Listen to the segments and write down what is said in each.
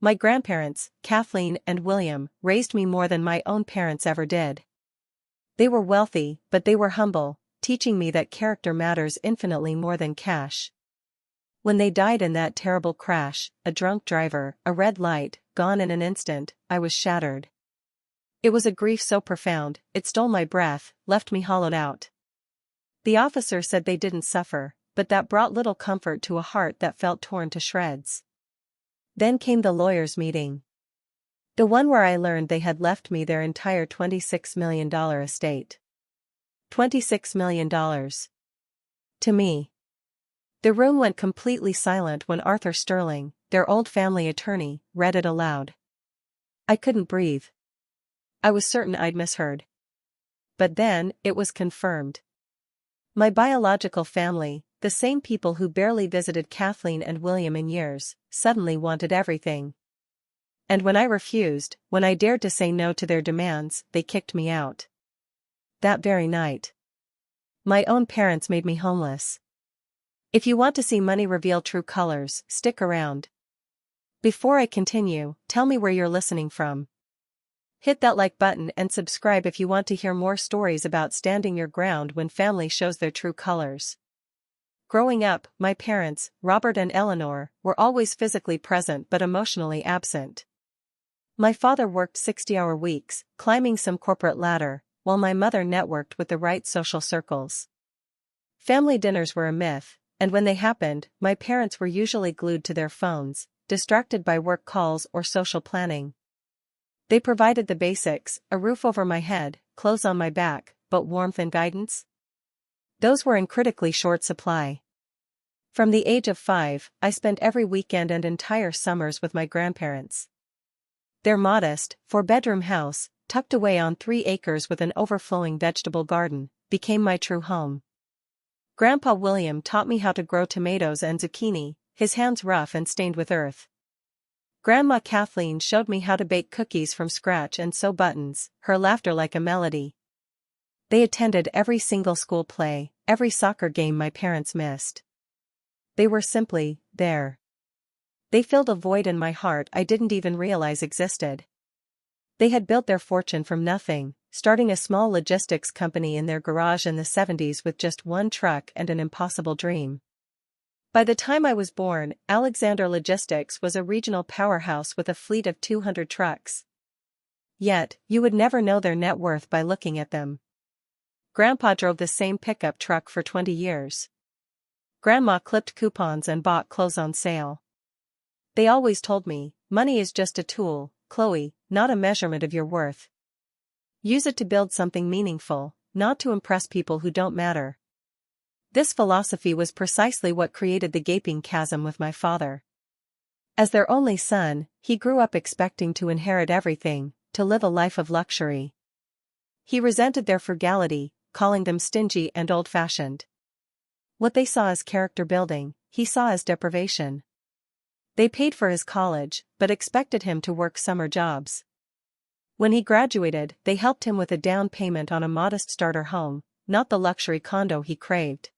My grandparents, Kathleen and William, raised me more than my own parents ever did. They were wealthy, but they were humble, teaching me that character matters infinitely more than cash. When they died in that terrible crash, a drunk driver, a red light, gone in an instant, I was shattered. It was a grief so profound, it stole my breath, left me hollowed out. The officer said they didn't suffer, but that brought little comfort to a heart that felt torn to shreds. Then came the lawyers' meeting. The one where I learned they had left me their entire $26 million estate. $26 million. To me. The room went completely silent when Arthur Sterling, their old family attorney, read it aloud. I couldn't breathe. I was certain I'd misheard. But then, it was confirmed. My biological family, the same people who barely visited Kathleen and William in years, suddenly wanted everything. And when I refused, when I dared to say no to their demands, they kicked me out. That very night. My own parents made me homeless. If you want to see money reveal true colors, stick around. Before I continue, tell me where you're listening from. Hit that like button and subscribe if you want to hear more stories about standing your ground when family shows their true colors. Growing up, my parents, Robert and Eleanor, were always physically present but emotionally absent. My father worked 60-hour weeks, climbing some corporate ladder, while my mother networked with the right social circles. Family dinners were a myth, and when they happened, my parents were usually glued to their phones, distracted by work calls or social planning. They provided the basics, a roof over my head, clothes on my back, but warmth and guidance? Those were in critically short supply. From the age of 5, I spent every weekend and entire summers with my grandparents. Their modest, 4-bedroom house, tucked away on 3 acres with an overflowing vegetable garden, became my true home. Grandpa William taught me how to grow tomatoes and zucchini, his hands rough and stained with earth. Grandma Kathleen showed me how to bake cookies from scratch and sew buttons, her laughter like a melody. They attended every single school play, every soccer game my parents missed. They were simply there. They filled a void in my heart I didn't even realize existed. They had built their fortune from nothing, starting a small logistics company in their garage in the 70s with just one truck and an impossible dream. By the time I was born, Alexander Logistics was a regional powerhouse with a fleet of 200 trucks. Yet, you would never know their net worth by looking at them. Grandpa drove the same pickup truck for 20 years. Grandma clipped coupons and bought clothes on sale. They always told me, money is just a tool, Chloe, not a measurement of your worth. Use it to build something meaningful, not to impress people who don't matter. This philosophy was precisely what created the gaping chasm with my father. As their only son, he grew up expecting to inherit everything, to live a life of luxury. He resented their frugality, calling them stingy and old-fashioned. What they saw as character building, he saw as deprivation. They paid for his college, but expected him to work summer jobs. When he graduated, they helped him with a down payment on a modest starter home, not the luxury condo he craved.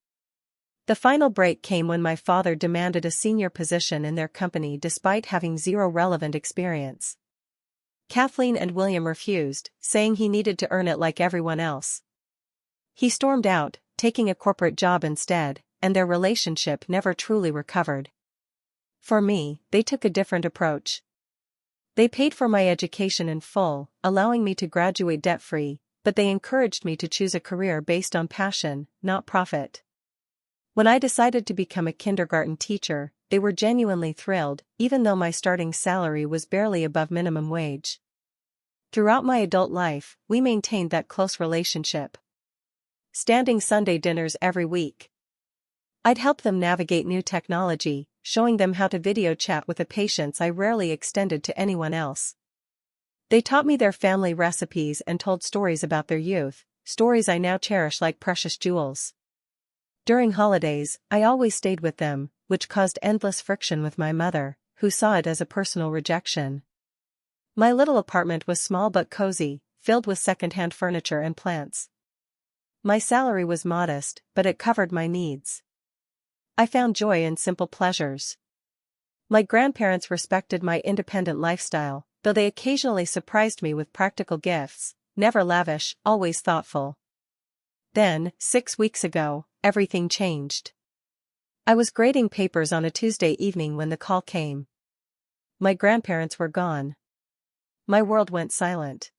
The final break came when my father demanded a senior position in their company despite having zero relevant experience. Kathleen and William refused, saying he needed to earn it like everyone else. He stormed out, taking a corporate job instead, and their relationship never truly recovered. For me, they took a different approach. They paid for my education in full, allowing me to graduate debt-free, but they encouraged me to choose a career based on passion, not profit. When I decided to become a kindergarten teacher, they were genuinely thrilled, even though my starting salary was barely above minimum wage. Throughout my adult life, we maintained that close relationship. Standing Sunday dinners every week. I'd help them navigate new technology, showing them how to video chat with a patience I rarely extended to anyone else. They taught me their family recipes and told stories about their youth, stories I now cherish like precious jewels. During holidays, I always stayed with them, which caused endless friction with my mother, who saw it as a personal rejection. My little apartment was small but cozy, filled with second-hand furniture and plants. My salary was modest, but it covered my needs. I found joy in simple pleasures. My grandparents respected my independent lifestyle, though they occasionally surprised me with practical gifts, never lavish, always thoughtful. Then, 6 weeks ago, everything changed. I was grading papers on a Tuesday evening when the call came. My grandparents were gone. My world went silent.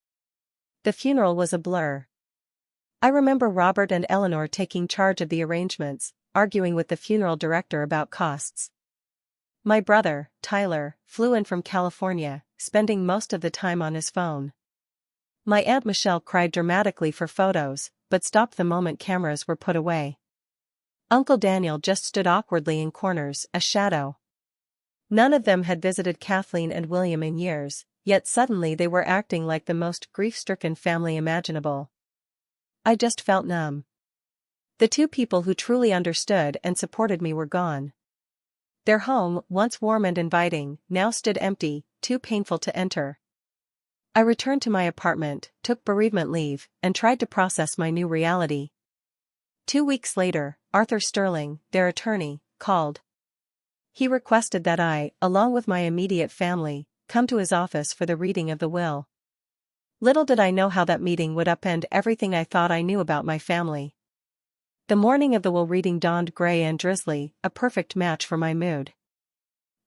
The funeral was a blur. I remember Robert and Eleanor taking charge of the arrangements, arguing with the funeral director about costs. My brother, Tyler, flew in from California, spending most of the time on his phone. My Aunt Michelle cried dramatically for photos, but stopped the moment cameras were put away. Uncle Daniel just stood awkwardly in corners, a shadow. None of them had visited Kathleen and William in years, yet suddenly they were acting like the most grief-stricken family imaginable. I just felt numb. The two people who truly understood and supported me were gone. Their home, once warm and inviting, now stood empty, too painful to enter. I returned to my apartment, took bereavement leave, and tried to process my new reality. 2 weeks later, Arthur Sterling, their attorney, called. He requested that I, along with my immediate family, come to his office for the reading of the will. Little did I know how that meeting would upend everything I thought I knew about my family. The morning of the will reading dawned gray and drizzly, a perfect match for my mood.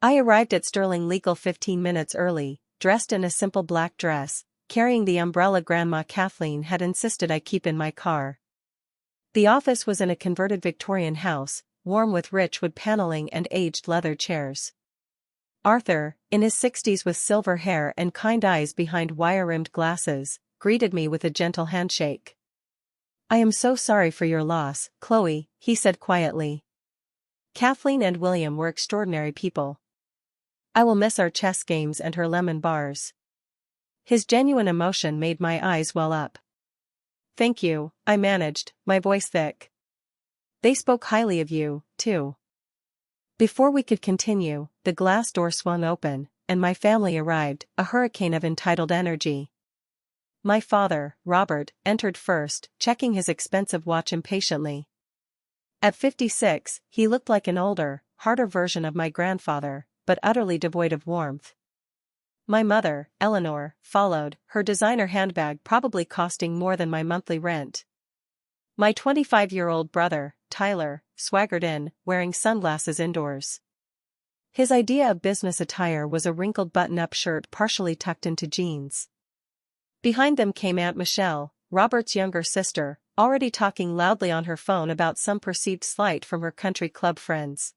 I arrived at Sterling Legal 15 minutes early, dressed in a simple black dress, carrying the umbrella Grandma Kathleen had insisted I keep in my car. The office was in a converted Victorian house, warm with rich wood paneling and aged leather chairs. Arthur, in his 60s with silver hair and kind eyes behind wire-rimmed glasses, greeted me with a gentle handshake. "I am so sorry for your loss, Chloe," he said quietly. "Kathleen and William were extraordinary people. I will miss our chess games and her lemon bars." His genuine emotion made my eyes well up. "Thank you," I managed, my voice thick. "They spoke highly of you, too." Before we could continue, the glass door swung open, and my family arrived, a hurricane of entitled energy. My father, Robert, entered first, checking his expensive watch impatiently. At 56, he looked like an older, harder version of my grandfather, but utterly devoid of warmth. My mother, Eleanor, followed, her designer handbag probably costing more than my monthly rent. My 25-year-old brother, Tyler, swaggered in, wearing sunglasses indoors. His idea of business attire was a wrinkled button-up shirt partially tucked into jeans. Behind them came Aunt Michelle, Robert's younger sister, already talking loudly on her phone about some perceived slight from her country club friends.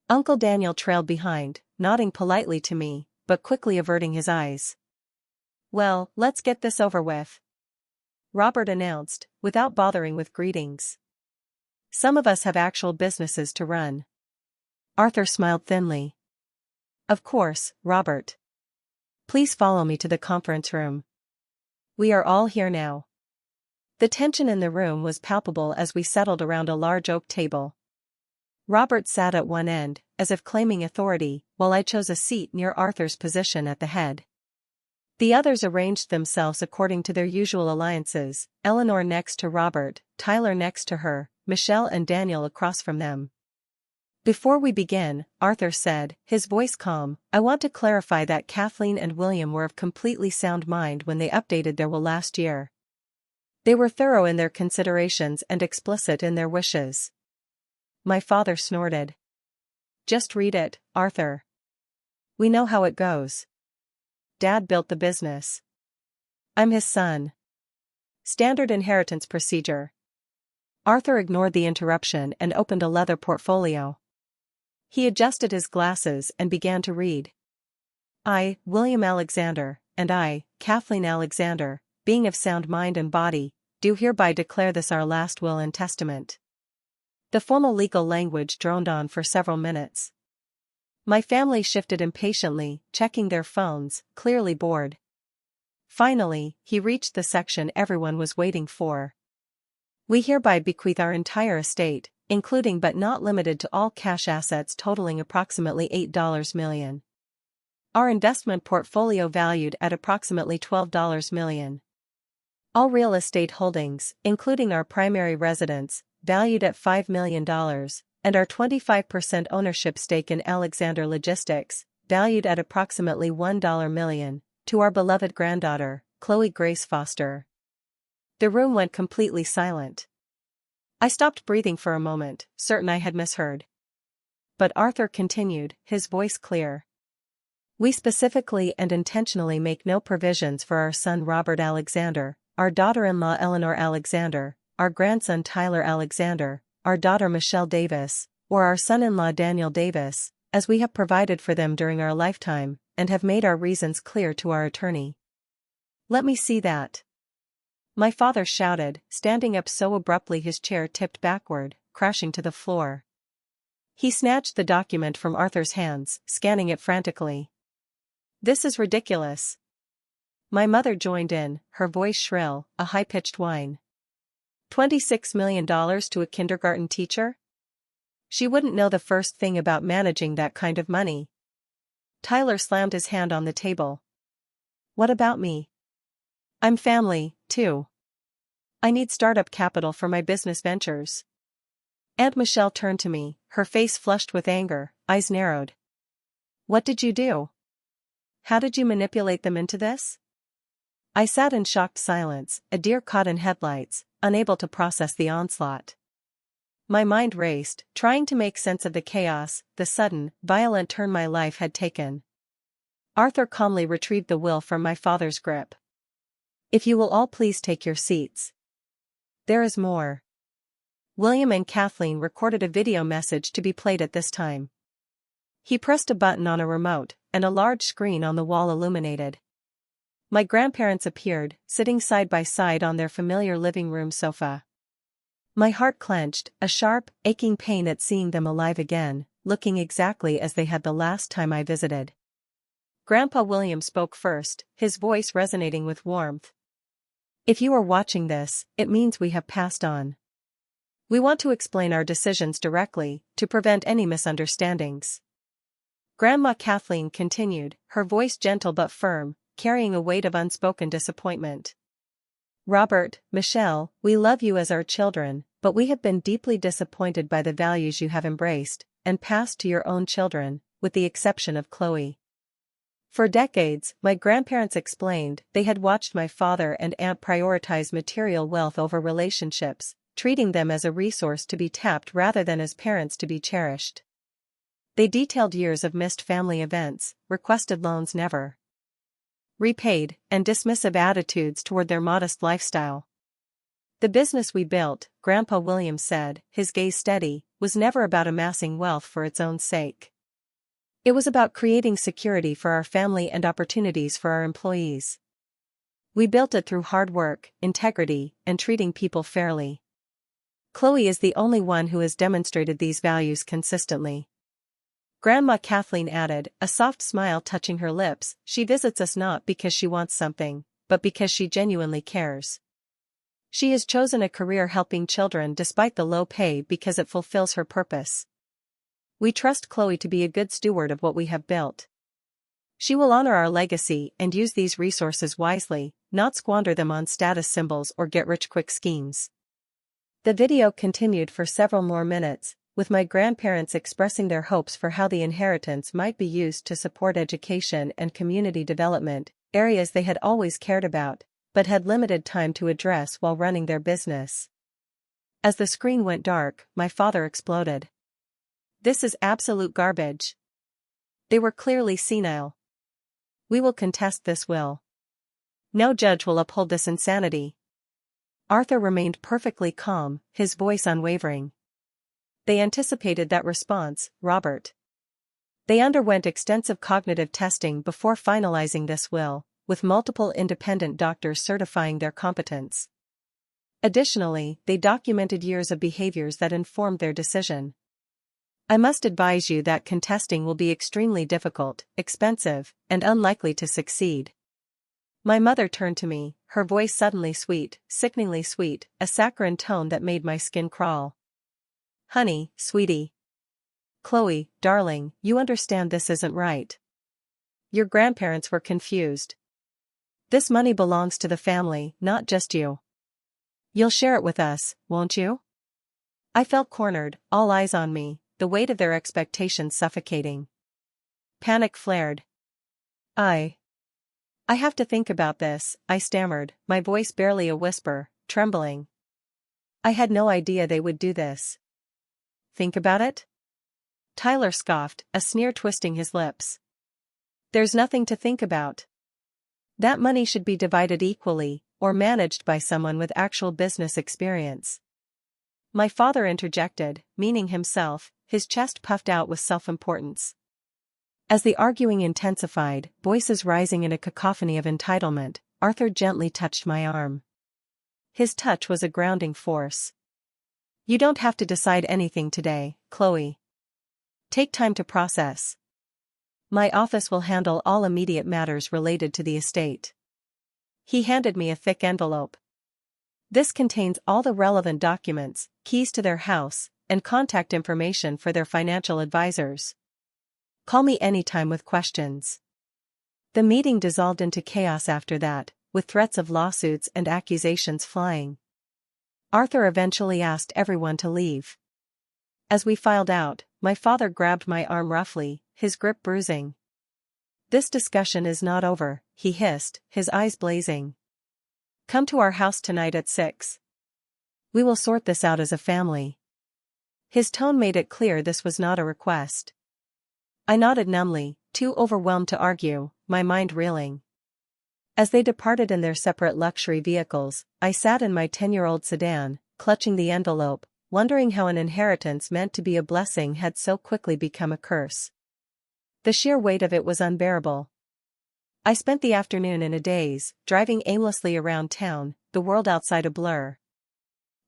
Uncle Daniel trailed behind, nodding politely to me, but quickly averting his eyes. "Well, let's get this over with," Robert announced, without bothering with greetings. "Some of us have actual businesses to run." Arthur smiled thinly. "Of course, Robert. Please follow me to the conference room. We are all here now." The tension in the room was palpable as we settled around a large oak table. Robert sat at one end, as if claiming authority, while I chose a seat near Arthur's position at the head. The others arranged themselves according to their usual alliances, Eleanor next to Robert, Tyler next to her, Michelle and Daniel across from them. "Before we begin," Arthur said, his voice calm, "I want to clarify that Kathleen and William were of completely sound mind when they updated their will last year. They were thorough in their considerations and explicit in their wishes." My father snorted. "Just read it, Arthur. We know how it goes. Dad built the business. I'm his son. Standard inheritance procedure." Arthur ignored the interruption and opened a leather portfolio. He adjusted his glasses and began to read. "I, William Alexander, and I, Kathleen Alexander, being of sound mind and body, do hereby declare this our last will and testament." The formal legal language droned on for several minutes. My family shifted impatiently, checking their phones, clearly bored. Finally, he reached the section everyone was waiting for. "We hereby bequeath our entire estate, including but not limited to all cash assets totaling approximately $8 million. Our investment portfolio valued at approximately $12 million. All real estate holdings, including our primary residence, valued at $5 million, and our 25% ownership stake in Alexander Logistics, valued at approximately $1 million, to our beloved granddaughter, Chloe Grace Foster. The room went completely silent. I stopped breathing for a moment, certain I had misheard. But Arthur continued, his voice clear. We specifically and intentionally make no provisions for our son Robert Alexander, our daughter-in-law Eleanor Alexander, our grandson Tyler Alexander, our daughter Michelle Davis, or our son-in-law Daniel Davis, as we have provided for them during our lifetime, and have made our reasons clear to our attorney. Let me see that. My father shouted, standing up so abruptly his chair tipped backward, crashing to the floor. He snatched the document from Arthur's hands, scanning it frantically. This is ridiculous. My mother joined in, her voice shrill, a high-pitched whine. $26 million to a kindergarten teacher? She wouldn't know the first thing about managing that kind of money. Tyler slammed his hand on the table. What about me? I'm family, too. I need startup capital for my business ventures. Aunt Michelle turned to me, her face flushed with anger, eyes narrowed. What did you do? How did you manipulate them into this? I sat in shocked silence, a deer caught in headlights, unable to process the onslaught. My mind raced, trying to make sense of the chaos, the sudden, violent turn my life had taken. Arthur calmly retrieved the will from my father's grip. If you will all please take your seats. There is more. William and Kathleen recorded a video message to be played at this time. He pressed a button on a remote, and a large screen on the wall illuminated. My grandparents appeared, sitting side by side on their familiar living room sofa. My heart clenched, a sharp, aching pain at seeing them alive again, looking exactly as they had the last time I visited. Grandpa William spoke first, his voice resonating with warmth. If you are watching this, it means we have passed on. We want to explain our decisions directly, to prevent any misunderstandings. Grandma Kathleen continued, her voice gentle but firm, carrying a weight of unspoken disappointment. Robert, Michelle, we love you as our children, but we have been deeply disappointed by the values you have embraced, and passed to your own children, with the exception of Chloe. For decades, my grandparents explained, they had watched my father and aunt prioritize material wealth over relationships, treating them as a resource to be tapped rather than as parents to be cherished. They detailed years of missed family events, requested loans never repaid, and dismissive attitudes toward their modest lifestyle. The business we built, Grandpa William said, his gaze steady, was never about amassing wealth for its own sake. It was about creating security for our family and opportunities for our employees. We built it through hard work, integrity, and treating people fairly. Chloe is the only one who has demonstrated these values consistently. Grandma Kathleen added, a soft smile touching her lips, she visits us not because she wants something, but because she genuinely cares. She has chosen a career helping children despite the low pay because it fulfills her purpose. We trust Chloe to be a good steward of what we have built. She will honor our legacy and use these resources wisely, not squander them on status symbols or get-rich-quick schemes. The video continued for several more minutes, with my grandparents expressing their hopes for how the inheritance might be used to support education and community development, areas they had always cared about, but had limited time to address while running their business. As the screen went dark, my father exploded. This is absolute garbage. They were clearly senile. We will contest this will. No judge will uphold this insanity. Arthur remained perfectly calm, his voice unwavering. They anticipated that response, Robert. They underwent extensive cognitive testing before finalizing this will, with multiple independent doctors certifying their competence. Additionally, they documented years of behaviors that informed their decision. I must advise you that contesting will be extremely difficult, expensive, and unlikely to succeed. My mother turned to me, her voice suddenly sweet, sickeningly sweet, a saccharine tone that made my skin crawl. Honey, sweetie. Chloe, darling, you understand this isn't right. Your grandparents were confused. This money belongs to the family, not just you. You'll share it with us, won't you? I felt cornered, all eyes on me, the weight of their expectations suffocating. Panic flared. I have to think about this, I stammered, my voice barely a whisper, trembling. I had no idea they would do this. Think about it? Tyler scoffed, a sneer twisting his lips. There's nothing to think about. That money should be divided equally, or managed by someone with actual business experience. My father interjected, meaning himself, his chest puffed out with self-importance. As the arguing intensified, voices rising in a cacophony of entitlement, Arthur gently touched my arm. His touch was a grounding force. You don't have to decide anything today, Chloe. Take time to process. My office will handle all immediate matters related to the estate. He handed me a thick envelope. This contains all the relevant documents, keys to their house, and contact information for their financial advisors. Call me anytime with questions. The meeting dissolved into chaos after that, with threats of lawsuits and accusations flying. Arthur eventually asked everyone to leave. As we filed out, my father grabbed my arm roughly, his grip bruising. This discussion is not over, he hissed, his eyes blazing. Come to our house tonight at 6. We will sort this out as a family. His tone made it clear this was not a request. I nodded numbly, too overwhelmed to argue, my mind reeling. As they departed in their separate luxury vehicles, I sat in my 10-year-old sedan, clutching the envelope, wondering how an inheritance meant to be a blessing had so quickly become a curse. The sheer weight of it was unbearable. I spent the afternoon in a daze, driving aimlessly around town, the world outside a blur.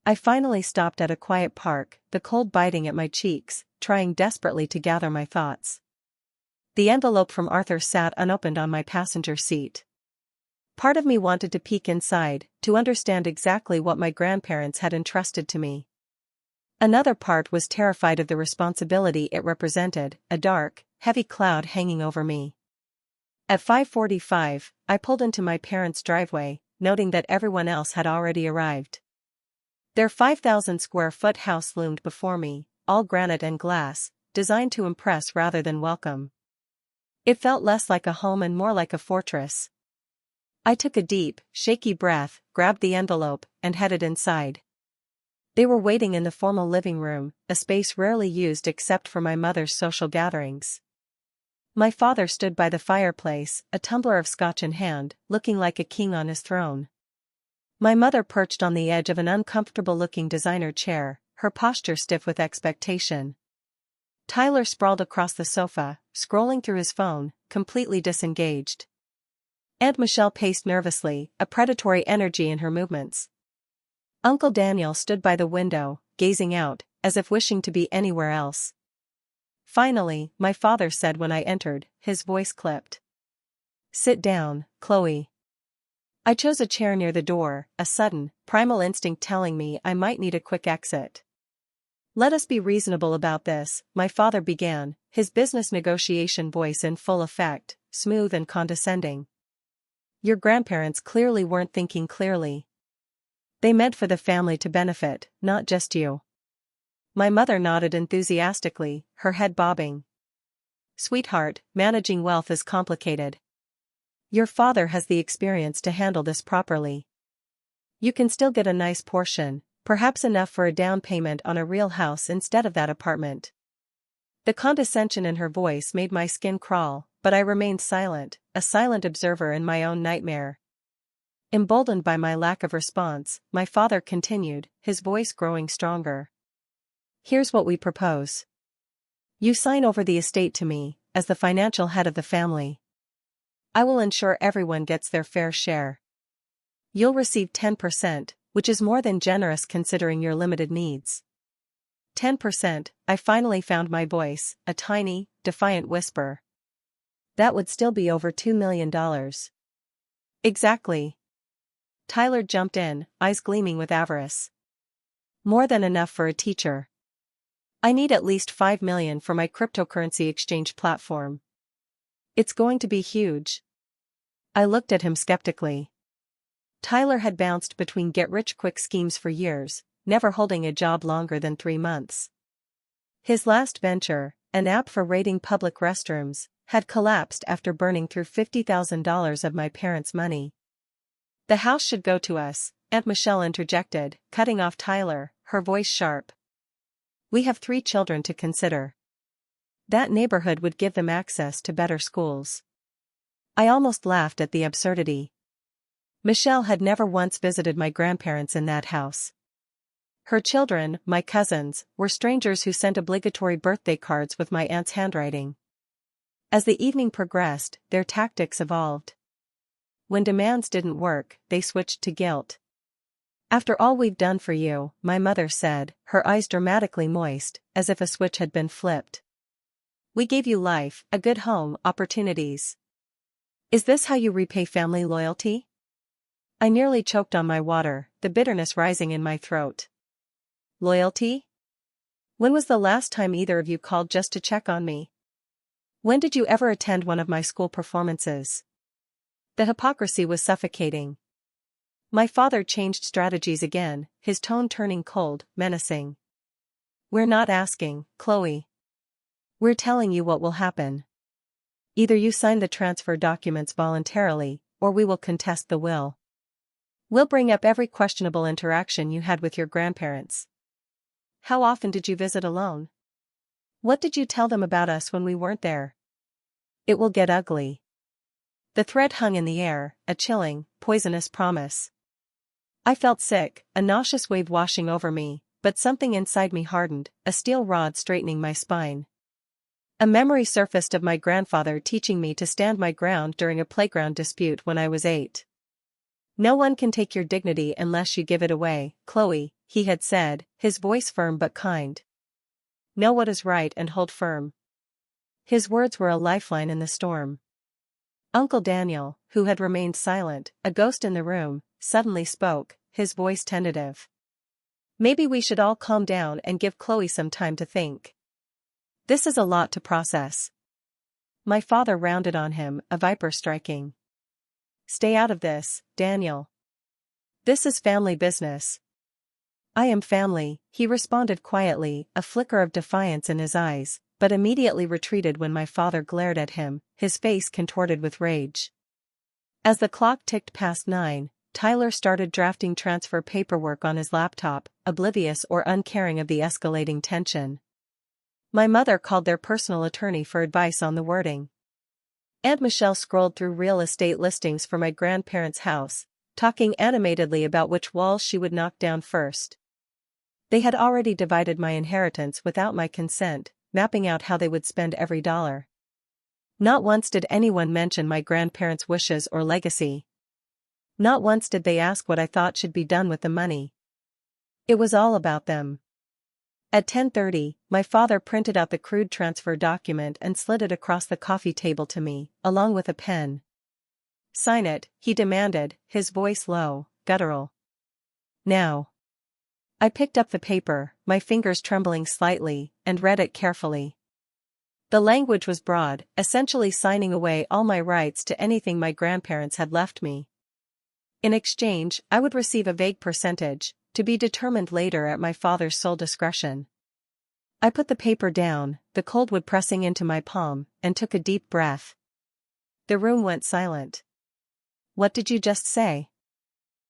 I finally stopped at a quiet park, the cold biting at my cheeks, trying desperately to gather my thoughts. The envelope from Arthur sat unopened on my passenger seat. Part of me wanted to peek inside, to understand exactly what my grandparents had entrusted to me. Another part was terrified of the responsibility it represented, a dark, heavy cloud hanging over me. At 5:45, I pulled into my parents' driveway, noting that everyone else had already arrived. Their 5,000-square-foot house loomed before me, all granite and glass, designed to impress rather than welcome. It felt less like a home and more like a fortress. I took a deep, shaky breath, grabbed the envelope, and headed inside. They were waiting in the formal living room, a space rarely used except for my mother's social gatherings. My father stood by the fireplace, a tumbler of scotch in hand, looking like a king on his throne. My mother perched on the edge of an uncomfortable-looking designer chair, her posture stiff with expectation. Tyler sprawled across the sofa, scrolling through his phone, completely disengaged. Aunt Michelle paced nervously, a predatory energy in her movements. Uncle Daniel stood by the window, gazing out, as if wishing to be anywhere else. Finally, my father said when I entered, his voice clipped. Sit down, Chloe. I chose a chair near the door, a sudden, primal instinct telling me I might need a quick exit. Let us be reasonable about this, my father began, his business negotiation voice in full effect, smooth and condescending. Your grandparents clearly weren't thinking clearly. They meant for the family to benefit, not just you. My mother nodded enthusiastically, her head bobbing. Sweetheart, managing wealth is complicated. Your father has the experience to handle this properly. You can still get a nice portion, perhaps enough for a down payment on a real house instead of that apartment. The condescension in her voice made my skin crawl, but I remained silent, a silent observer in my own nightmare. Emboldened by my lack of response, my father continued, his voice growing stronger. Here's what we propose. You sign over the estate to me, as the financial head of the family. I will ensure everyone gets their fair share. You'll receive 10%, which is more than generous considering your limited needs. 10%, I finally found my voice, a tiny, defiant whisper. That would still be over $2 million. Exactly. Tyler jumped in, eyes gleaming with avarice. More than enough for a teacher. I need at least $5 million for my cryptocurrency exchange platform. It's going to be huge. I looked at him skeptically. Tyler had bounced between get-rich-quick schemes for years, never holding a job longer than 3 months. His last venture, an app for rating public restrooms, had collapsed after burning through $50,000 of my parents' money. "The house should go to us," Aunt Michelle interjected, cutting off Tyler, her voice sharp. "We have 3 children to consider. That neighborhood would give them access to better schools." I almost laughed at the absurdity. Michelle had never once visited my grandparents in that house. Her children, my cousins, were strangers who sent obligatory birthday cards with my aunt's handwriting. As the evening progressed, their tactics evolved. When demands didn't work, they switched to guilt. "After all we've done for you," my mother said, her eyes dramatically moist, as if a switch had been flipped. "We gave you life, a good home, opportunities. Is this how you repay family loyalty?" I nearly choked on my water, the bitterness rising in my throat. Loyalty? When was the last time either of you called just to check on me? When did you ever attend one of my school performances? The hypocrisy was suffocating. My father changed strategies again, his tone turning cold, menacing. "We're not asking, Chloe. We're telling you what will happen. Either you sign the transfer documents voluntarily, or we will contest the will. We'll bring up every questionable interaction you had with your grandparents. How often did you visit alone? What did you tell them about us when we weren't there? It will get ugly." The threat hung in the air, a chilling, poisonous promise. I felt sick, a nauseous wave washing over me, but something inside me hardened, a steel rod straightening my spine. A memory surfaced of my grandfather teaching me to stand my ground during a playground dispute when I was 8. "No one can take your dignity unless you give it away, Chloe," he had said, his voice firm but kind. "Know what is right and hold firm." His words were a lifeline in the storm. Uncle Daniel, who had remained silent, a ghost in the room, suddenly spoke, his voice tentative. "Maybe we should all calm down and give Chloe some time to think. This is a lot to process." My father rounded on him, a viper striking. "Stay out of this, Daniel. This is family business." "I am family," he responded quietly, a flicker of defiance in his eyes, but immediately retreated when my father glared at him, his face contorted with rage. As the clock ticked past 9, Tyler started drafting transfer paperwork on his laptop, oblivious or uncaring of the escalating tension. My mother called their personal attorney for advice on the wording. Aunt Michelle scrolled through real estate listings for my grandparents' house, talking animatedly about which walls she would knock down first. They had already divided my inheritance without my consent, mapping out how they would spend every dollar. Not once did anyone mention my grandparents' wishes or legacy. Not once did they ask what I thought should be done with the money. It was all about them. At 10:30, my father printed out the crude transfer document and slid it across the coffee table to me, along with a pen. "Sign it," he demanded, his voice low, guttural. "Now." I picked up the paper, my fingers trembling slightly, and read it carefully. The language was broad, essentially signing away all my rights to anything my grandparents had left me. In exchange, I would receive a vague percentage, to be determined later at my father's sole discretion. I put the paper down, the cold wood pressing into my palm, and took a deep breath. The room went silent. "What did you just say?"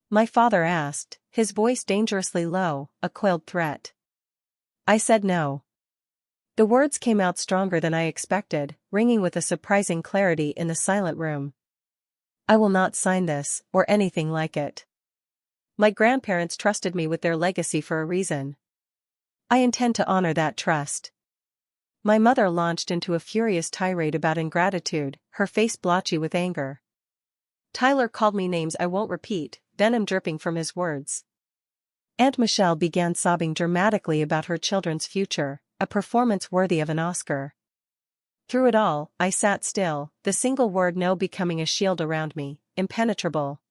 my father asked, his voice dangerously low, a coiled threat. I said no. The words came out stronger than I expected, ringing with a surprising clarity in the silent room. "I will not sign this, or anything like it. My grandparents trusted me with their legacy for a reason. I intend to honor that trust." My mother launched into a furious tirade about ingratitude, her face blotchy with anger. Tyler called me names I won't repeat, venom dripping from his words. Aunt Michelle began sobbing dramatically about her children's future, a performance worthy of an Oscar. Through it all, I sat still, the single word no becoming a shield around me, impenetrable.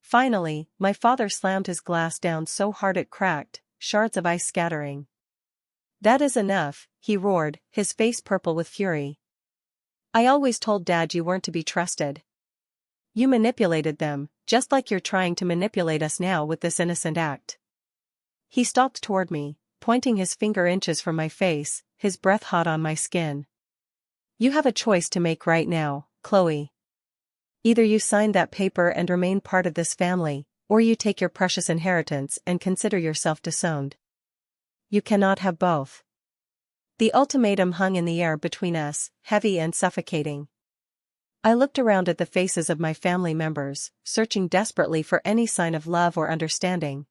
Finally, my father slammed his glass down so hard it cracked, shards of ice scattering. "That is enough," he roared, his face purple with fury. "I always told Dad you weren't to be trusted. You manipulated them, just like you're trying to manipulate us now with this innocent act." He stalked toward me, pointing his finger inches from my face, his breath hot on my skin. You have a choice to make right now, Chloe. Either you sign that paper and remain part of this family, or you take your precious inheritance and consider yourself disowned. You cannot have both. The ultimatum hung in the air between us, heavy and suffocating. I looked around at the faces of my family members, searching desperately for any sign of love or understanding.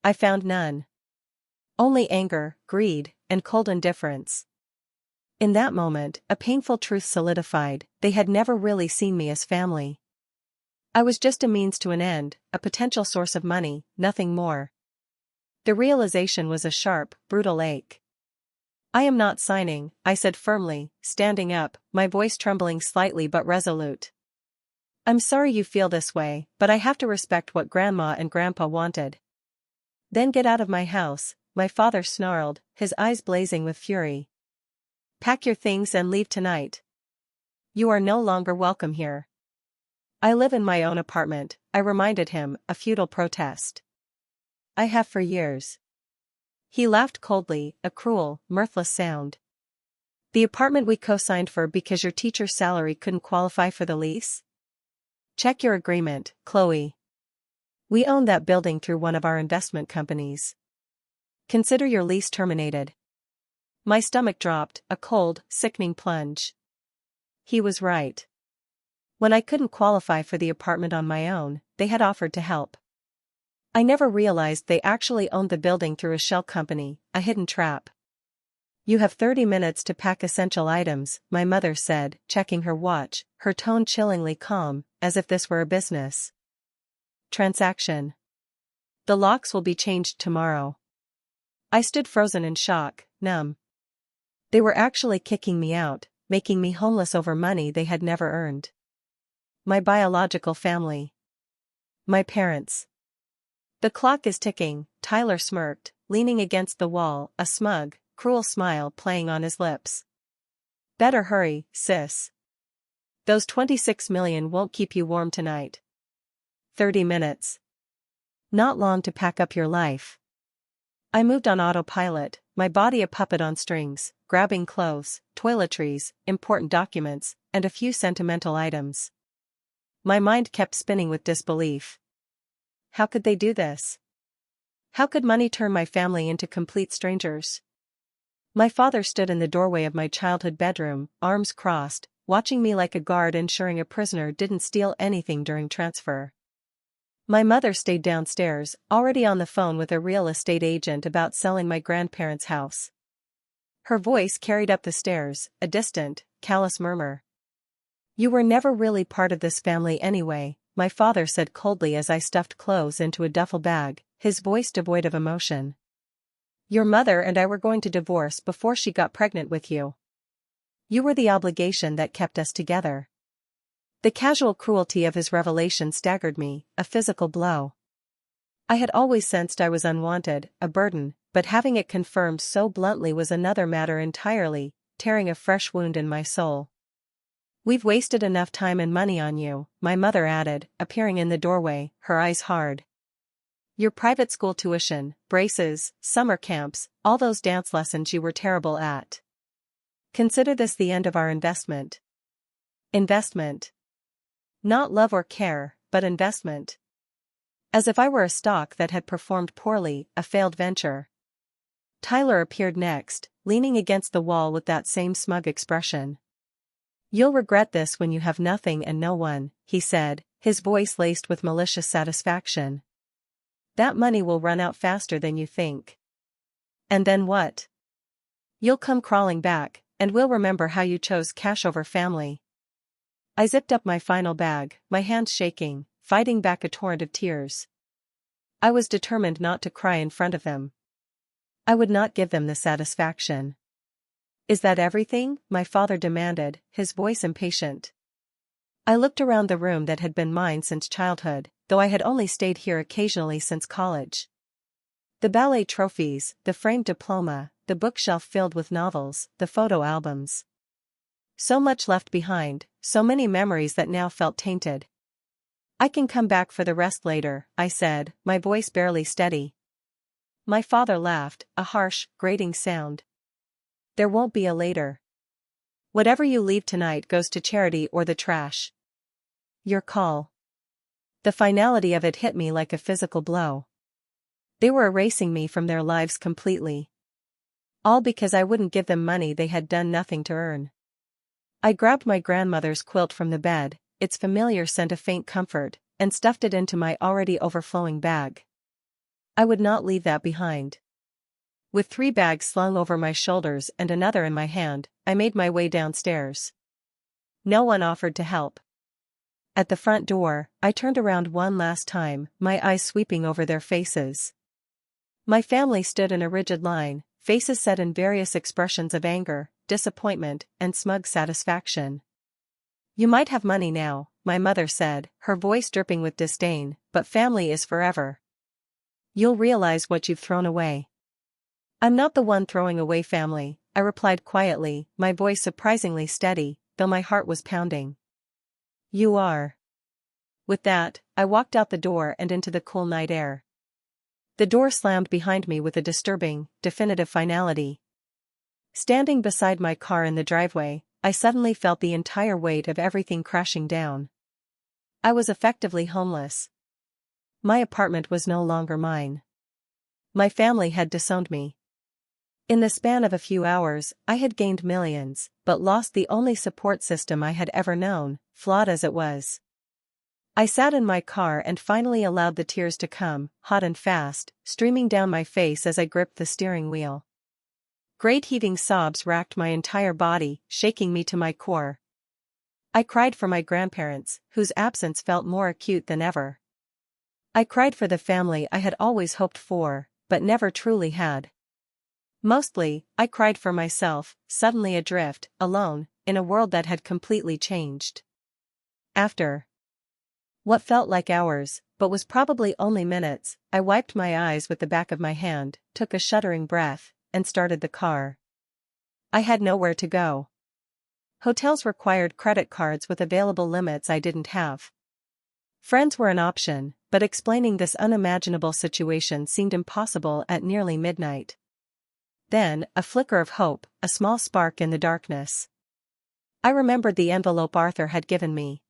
I found none. Only anger, greed, and cold indifference. In that moment, a painful truth solidified: they had never really seen me as family. I was just a means to an end, a potential source of money, nothing more. The realization was a sharp, brutal ache. I am not signing, I said firmly, standing up, my voice trembling slightly but resolute. I'm sorry you feel this way, but I have to respect what Grandma and Grandpa wanted. Then get out of my house, my father snarled, his eyes blazing with fury. Pack your things and leave tonight. You are no longer welcome here. I live in my own apartment, I reminded him, a futile protest. I have for years. He laughed coldly, a cruel, mirthless sound. The apartment we co-signed for because your teacher's salary couldn't qualify for the lease? Check your agreement, Chloe. We own that building through one of our investment companies. Consider your lease terminated. My stomach dropped, a cold, sickening plunge. He was right. When I couldn't qualify for the apartment on my own, they had offered to help. I never realized they actually owned the building through a shell company, a hidden trap. You have 30 minutes to pack essential items, my mother said, checking her watch, her tone chillingly calm, as if this were a business transaction. The locks will be changed tomorrow. I stood frozen in shock, numb. They were actually kicking me out, making me homeless over money they had never earned. My biological family. My parents. The clock is ticking, Tyler smirked, leaning against the wall, a smug, cruel smile playing on his lips. Better hurry, sis. Those 26 million won't keep you warm tonight. 30 minutes. Not long to pack up your life. I moved on autopilot, my body a puppet on strings, grabbing clothes, toiletries, important documents, and a few sentimental items. My mind kept spinning with disbelief. How could they do this? How could money turn my family into complete strangers? My father stood in the doorway of my childhood bedroom, arms crossed, watching me like a guard ensuring a prisoner didn't steal anything during transfer. My mother stayed downstairs, already on the phone with a real estate agent about selling my grandparents' house. Her voice carried up the stairs, a distant, callous murmur. You were never really part of this family anyway, my father said coldly as I stuffed clothes into a duffel bag, his voice devoid of emotion. Your mother and I were going to divorce before she got pregnant with you. You were the obligation that kept us together. The casual cruelty of his revelation staggered me, a physical blow. I had always sensed I was unwanted, a burden, but having it confirmed so bluntly was another matter entirely, tearing a fresh wound in my soul. We've wasted enough time and money on you, my mother added, appearing in the doorway, her eyes hard. Your private school tuition, braces, summer camps, all those dance lessons you were terrible at. Consider this the end of our investment. Investment. Not love or care, but investment. As if I were a stock that had performed poorly, a failed venture. Tyler appeared next, leaning against the wall with that same smug expression. You'll regret this when you have nothing and no one, he said, his voice laced with malicious satisfaction. That money will run out faster than you think. And then what? You'll come crawling back, and we'll remember how you chose cash over family. I zipped up my final bag, my hands shaking, fighting back a torrent of tears. I was determined not to cry in front of them. I would not give them the satisfaction. Is that everything? My father demanded, his voice impatient. I looked around the room that had been mine since childhood, though I had only stayed here occasionally since college. The ballet trophies, the framed diploma, the bookshelf filled with novels, the photo albums. So much left behind, so many memories that now felt tainted. I can come back for the rest later, I said, my voice barely steady. My father laughed, a harsh, grating sound. There won't be a later. Whatever you leave tonight goes to charity or the trash. Your call. The finality of it hit me like a physical blow. They were erasing me from their lives completely. All because I wouldn't give them money they had done nothing to earn. I grabbed my grandmother's quilt from the bed, its familiar scent of faint comfort, and stuffed it into my already overflowing bag. I would not leave that behind. With 3 bags slung over my shoulders and another in my hand, I made my way downstairs. No one offered to help. At the front door, I turned around one last time, my eyes sweeping over their faces. My family stood in a rigid line, faces set in various expressions of anger, disappointment, and smug satisfaction. You might have money now, my mother said, her voice dripping with disdain, but family is forever. You'll realize what you've thrown away. I'm not the one throwing away family, I replied quietly, my voice surprisingly steady, though my heart was pounding. You are. With that, I walked out the door and into the cool night air. The door slammed behind me with a disturbing, definitive finality. Standing beside my car in the driveway, I suddenly felt the entire weight of everything crashing down. I was effectively homeless. My apartment was no longer mine. My family had disowned me. In the span of a few hours, I had gained millions, but lost the only support system I had ever known, flawed as it was. I sat in my car and finally allowed the tears to come, hot and fast, streaming down my face as I gripped the steering wheel. Great heaving sobs racked my entire body, shaking me to my core. I cried for my grandparents, whose absence felt more acute than ever. I cried for the family I had always hoped for, but never truly had. Mostly, I cried for myself, suddenly adrift, alone, in a world that had completely changed. After what felt like hours, but was probably only minutes, I wiped my eyes with the back of my hand, took a shuddering breath, and started the car. I had nowhere to go. Hotels required credit cards with available limits I didn't have. Friends were an option, but explaining this unimaginable situation seemed impossible at nearly midnight. Then, a flicker of hope, a small spark in the darkness. I remembered the envelope Arthur had given me.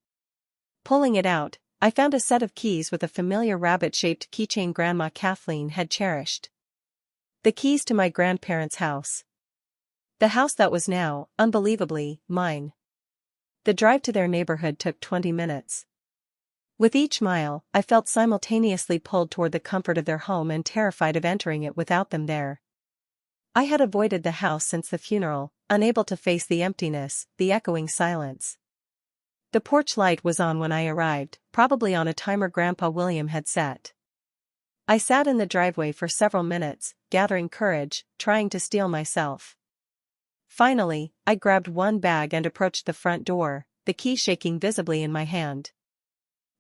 Pulling it out, I found a set of keys with a familiar rabbit-shaped keychain Grandma Kathleen had cherished. The keys to my grandparents' house. The house that was now, unbelievably, mine. The drive to their neighborhood took 20 minutes. With each mile, I felt simultaneously pulled toward the comfort of their home and terrified of entering it without them there. I had avoided the house since the funeral, unable to face the emptiness, the echoing silence. The porch light was on when I arrived, probably on a timer Grandpa William had set. I sat in the driveway for several minutes, gathering courage, trying to steel myself. Finally, I grabbed one bag and approached the front door, the key shaking visibly in my hand.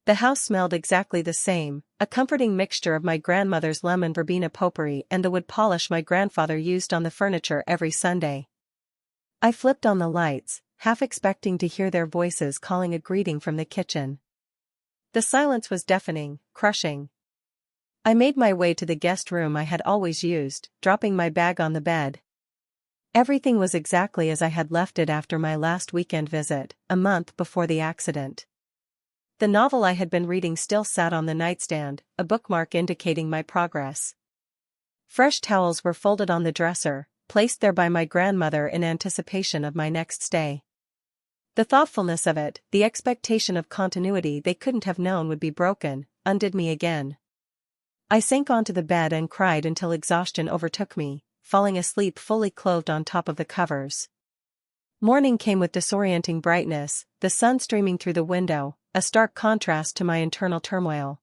The house smelled exactly the same, a comforting mixture of my grandmother's lemon verbena potpourri and the wood polish my grandfather used on the furniture every Sunday. I flipped on the lights, half expecting to hear their voices calling a greeting from the kitchen. The silence was deafening, crushing. I made my way to the guest room I had always used, dropping my bag on the bed. Everything was exactly as I had left it after my last weekend visit, a month before the accident. The novel I had been reading still sat on the nightstand, a bookmark indicating my progress. Fresh towels were folded on the dresser, placed there by my grandmother in anticipation of my next stay. The thoughtfulness of it, the expectation of continuity they couldn't have known would be broken, undid me again. I sank onto the bed and cried until exhaustion overtook me, falling asleep fully clothed on top of the covers. Morning came with disorienting brightness, the sun streaming through the window, a stark contrast to my internal turmoil.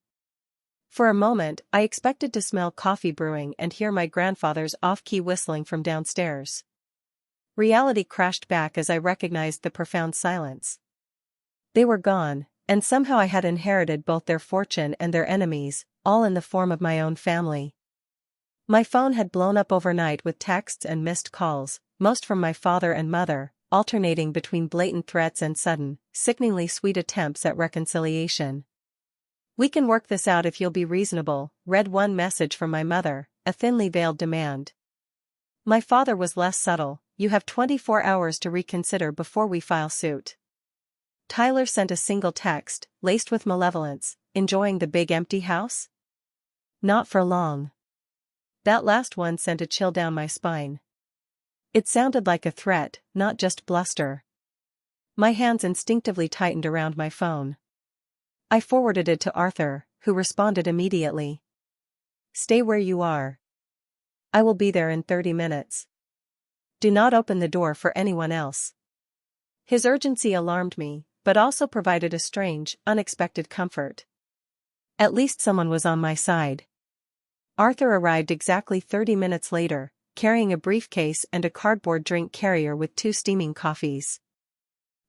For a moment, I expected to smell coffee brewing and hear my grandfather's off-key whistling from downstairs. Reality crashed back as I recognized the profound silence. They were gone, and somehow I had inherited both their fortune and their enemies, all in the form of my own family. My phone had blown up overnight with texts and missed calls, most from my father and mother, alternating between blatant threats and sudden, sickeningly sweet attempts at reconciliation. "We can work this out if you'll be reasonable," read one message from my mother, a thinly veiled demand. My father was less subtle. You have 24 hours to reconsider before we file suit. Tyler sent a single text, laced with malevolence. Enjoying the big empty house? Not for long. That last one sent a chill down my spine. It sounded like a threat, not just bluster. My hands instinctively tightened around my phone. I forwarded it to Arthur, who responded immediately. Stay where you are. I will be there in 30 minutes. Do not open the door for anyone else. His urgency alarmed me, but also provided a strange, unexpected comfort. At least someone was on my side. Arthur arrived exactly 30 minutes later, carrying a briefcase and a cardboard drink carrier with 2 steaming coffees.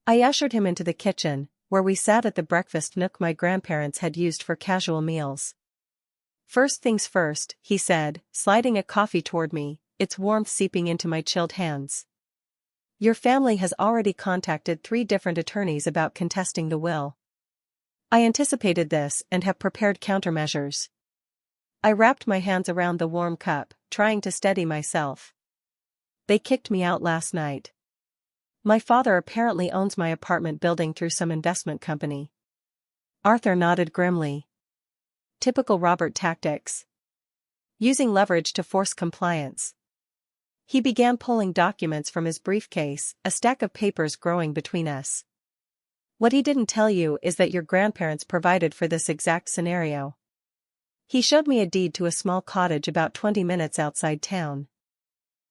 I ushered him into the kitchen, where we sat at the breakfast nook my grandparents had used for casual meals. First things first, he said, sliding a coffee toward me, its warmth seeping into my chilled hands. Your family has already contacted 3 different attorneys about contesting the will. I anticipated this and have prepared countermeasures. I wrapped my hands around the warm cup, trying to steady myself. They kicked me out last night. My father apparently owns my apartment building through some investment company. Arthur nodded grimly. Typical Robert tactics. Using leverage to force compliance. He began pulling documents from his briefcase, a stack of papers growing between us. What he didn't tell you is that your grandparents provided for this exact scenario. He showed me a deed to a small cottage about 20 minutes outside town.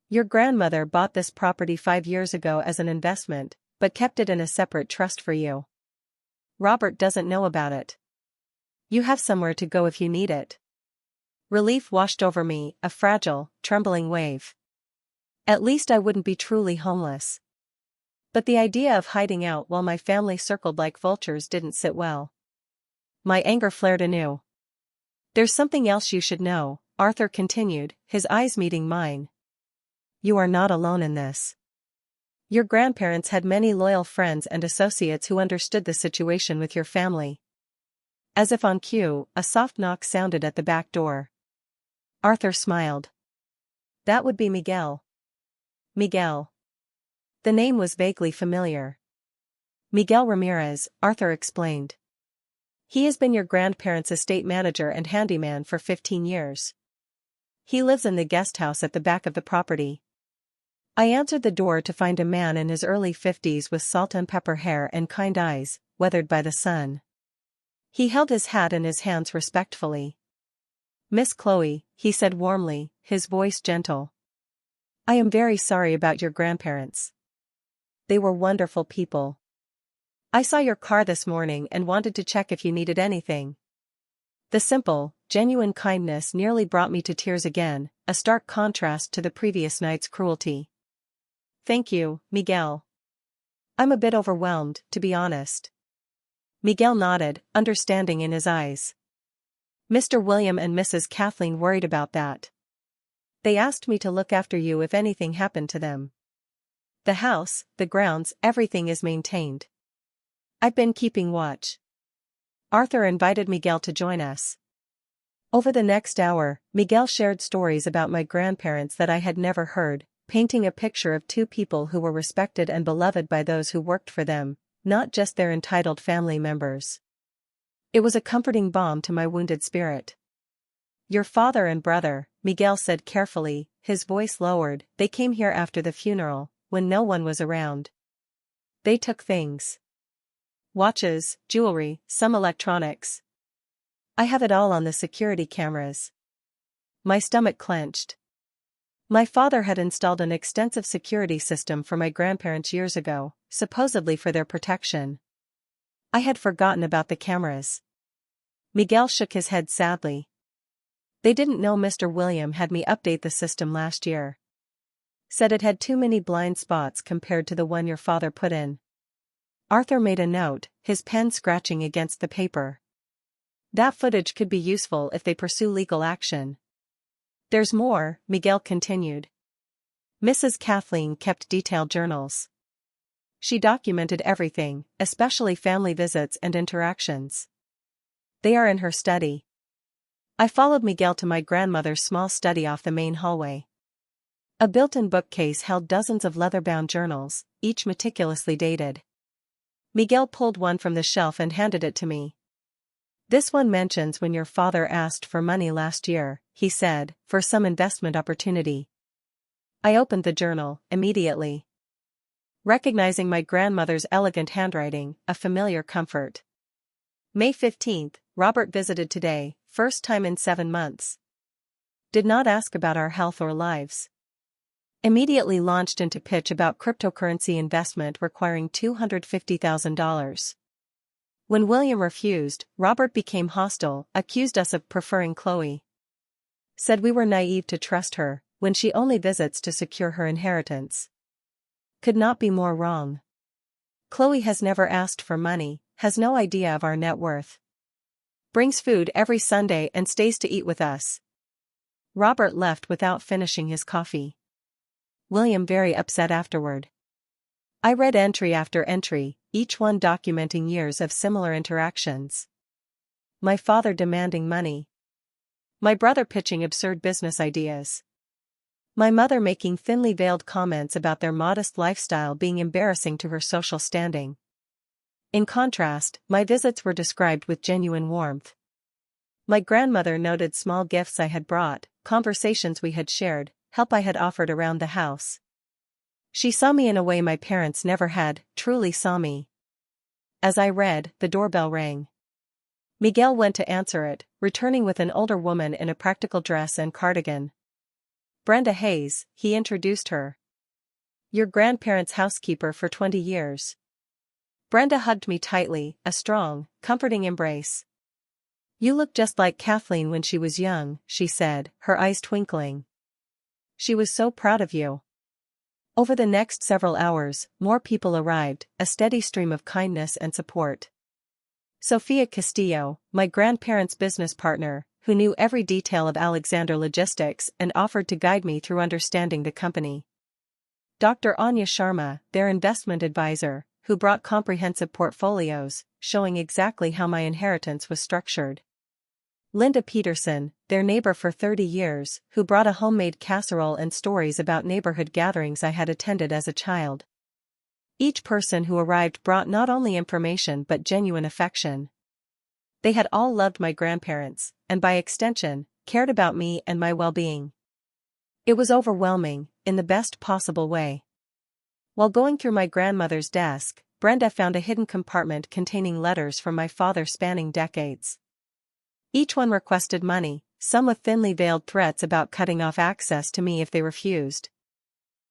Your grandmother bought this property 5 years ago as an investment, but kept it in a separate trust for you. Robert doesn't know about it. You have somewhere to go if you need it. Relief washed over me, a fragile, trembling wave. At least I wouldn't be truly homeless. But the idea of hiding out while my family circled like vultures didn't sit well. My anger flared anew. There's something else you should know, Arthur continued, his eyes meeting mine. You are not alone in this. Your grandparents had many loyal friends and associates who understood the situation with your family. As if on cue, a soft knock sounded at the back door. Arthur smiled. That would be Miguel. Miguel. The name was vaguely familiar. Miguel Ramirez, Arthur explained. He has been your grandparents' estate manager and handyman for 15 years. He lives in the guest house at the back of the property. I answered the door to find a man in his early 50s with salt and pepper hair and kind eyes, weathered by the sun. He held his hat in his hands respectfully. Miss Chloe, he said warmly, his voice gentle. I am very sorry about your grandparents. They were wonderful people. I saw your car this morning and wanted to check if you needed anything. The simple, genuine kindness nearly brought me to tears again, a stark contrast to the previous night's cruelty. Thank you, Miguel. I'm a bit overwhelmed, to be honest. Miguel nodded, understanding in his eyes. Mr. William and Mrs. Kathleen worried about that. They asked me to look after you if anything happened to them. The house, the grounds, everything is maintained. I've been keeping watch. Arthur invited Miguel to join us. Over the next hour, Miguel shared stories about my grandparents that I had never heard, painting a picture of 2 people who were respected and beloved by those who worked for them, not just their entitled family members. It was a comforting balm to my wounded spirit. Your father and brother, Miguel said carefully, his voice lowered, they came here after the funeral, when no one was around. They took things. Watches, jewelry, some electronics. I have it all on the security cameras. My stomach clenched. My father had installed an extensive security system for my grandparents years ago, supposedly for their protection. I had forgotten about the cameras. Miguel shook his head sadly. They didn't know Mr. William had me update the system last year. Said it had too many blind spots compared to the one your father put in. Arthur made a note, his pen scratching against the paper. That footage could be useful if they pursue legal action. There's more, Miguel continued. Mrs. Kathleen kept detailed journals. She documented everything, especially family visits and interactions. They are in her study. I followed Miguel to my grandmother's small study off the main hallway. A built-in bookcase held dozens of leather-bound journals, each meticulously dated. Miguel pulled one from the shelf and handed it to me. "This one mentions when your father asked for money last year," he said, "for some investment opportunity." I opened the journal, immediately recognizing my grandmother's elegant handwriting, a familiar comfort. May 15th, Robert visited today, first time in 7 months. Did not ask about our health or lives. Immediately launched into pitch about cryptocurrency investment requiring $250,000. When William refused, Robert became hostile, accused us of preferring Chloe. Said we were naive to trust her, when she only visits to secure her inheritance. Could not be more wrong. Chloe has never asked for money, has no idea of our net worth. Brings food every Sunday and stays to eat with us. Robert left without finishing his coffee. William very upset afterward. I read entry after entry, each one documenting years of similar interactions. My father demanding money. My brother pitching absurd business ideas. My mother making thinly veiled comments about their modest lifestyle being embarrassing to her social standing. In contrast, my visits were described with genuine warmth. My grandmother noted small gifts I had brought, conversations we had shared, help I had offered around the house. She saw me in a way my parents never had, truly saw me. As I read, the doorbell rang. Miguel went to answer it, returning with an older woman in a practical dress and cardigan. "Brenda Hayes," he introduced her. "Your grandparents' housekeeper for 20 years. Brenda hugged me tightly, a strong, comforting embrace. "You look just like Kathleen when she was young," she said, her eyes twinkling. "She was so proud of you." Over the next several hours, more people arrived, a steady stream of kindness and support. Sophia Castillo, my grandparents' business partner, who knew every detail of Alexander Logistics and offered to guide me through understanding the company. Dr. Anya Sharma, their investment advisor, who brought comprehensive portfolios, showing exactly how my inheritance was structured. Linda Peterson, their neighbor for 30 years, who brought a homemade casserole and stories about neighborhood gatherings I had attended as a child. Each person who arrived brought not only information but genuine affection. They had all loved my grandparents, and by extension, cared about me and my well-being. It was overwhelming, in the best possible way. While going through my grandmother's desk, Brenda found a hidden compartment containing letters from my father spanning decades. Each one requested money, some with thinly veiled threats about cutting off access to me if they refused.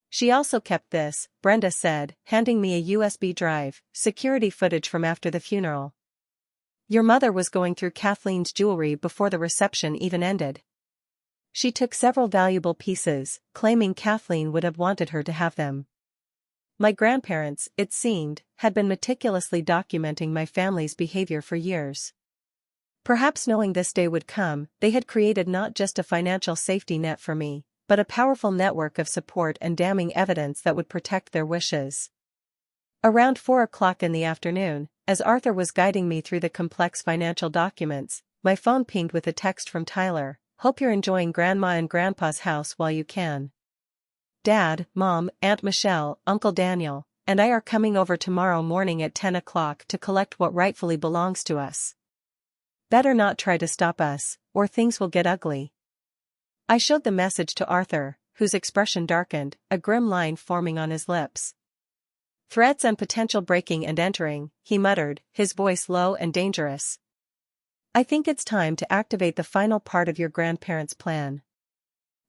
She also kept this, Brenda said, handing me a USB drive, security footage from after the funeral. "Your mother was going through Kathleen's jewelry before the reception even ended. She took several valuable pieces, claiming Kathleen would have wanted her to have them." My grandparents, it seemed, had been meticulously documenting my family's behavior for years. Perhaps knowing this day would come, they had created not just a financial safety net for me, but a powerful network of support and damning evidence that would protect their wishes. Around 4 o'clock in the afternoon, as Arthur was guiding me through the complex financial documents, my phone pinged with a text from Tyler. "Hope you're enjoying Grandma and Grandpa's house while you can. Dad, Mom, Aunt Michelle, Uncle Daniel, and I are coming over tomorrow morning at 10 o'clock to collect what rightfully belongs to us. Better not try to stop us, or things will get ugly." I showed the message to Arthur, whose expression darkened, a grim line forming on his lips. "Threats and potential breaking and entering," he muttered, his voice low and dangerous. "I think it's time to activate the final part of your grandparents' plan."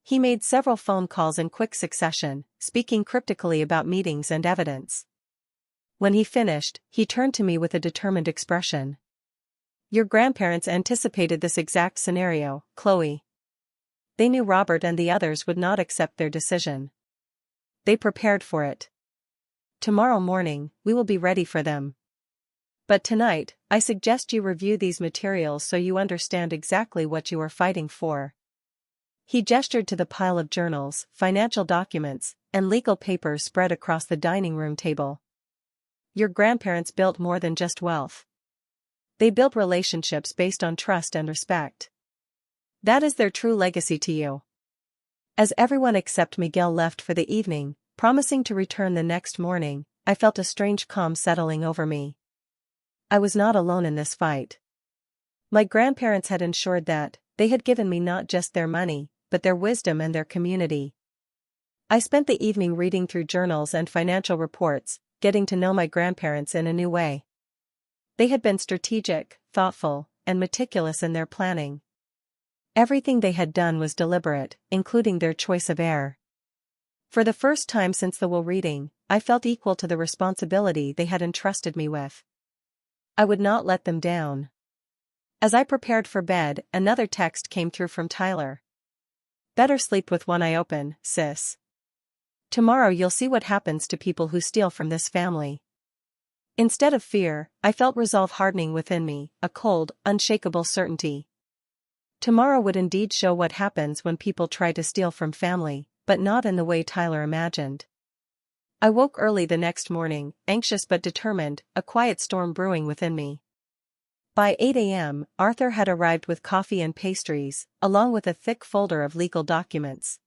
He made several phone calls in quick succession, speaking cryptically about meetings and evidence. When he finished, he turned to me with a determined expression. "Your grandparents anticipated this exact scenario, Chloe. They knew Robert and the others would not accept their decision. They prepared for it. Tomorrow morning, we will be ready for them. But tonight, I suggest you review these materials so you understand exactly what you are fighting for." He gestured to the pile of journals, financial documents, and legal papers spread across the dining room table. "Your grandparents built more than just wealth. They built relationships based on trust and respect. That is their true legacy to you. As everyone except Miguel left for the evening, promising to return the next morning, I felt a strange calm settling over me. I was not alone in this fight. My grandparents had ensured that they had given me not just their money, but their wisdom and their community. I spent the evening reading through journals and financial reports, getting to know my grandparents in a new way. They had been strategic, thoughtful, and meticulous in their planning. Everything they had done was deliberate, including their choice of heir. For the first time since the will reading, I felt equal to the responsibility they had entrusted me with. I would not let them down. As I prepared for bed, another text came through from Tyler. Better sleep with one eye open, sis. Tomorrow you'll see what happens to people who steal from this family. Instead of fear, I felt resolve hardening within me, a cold, unshakable certainty. Tomorrow would indeed show what happens when people try to steal from family, but not in the way Tyler imagined. I woke early the next morning, anxious but determined, a quiet storm brewing within me. By 8 a.m., Arthur had arrived with coffee and pastries, along with a thick folder of legal documents.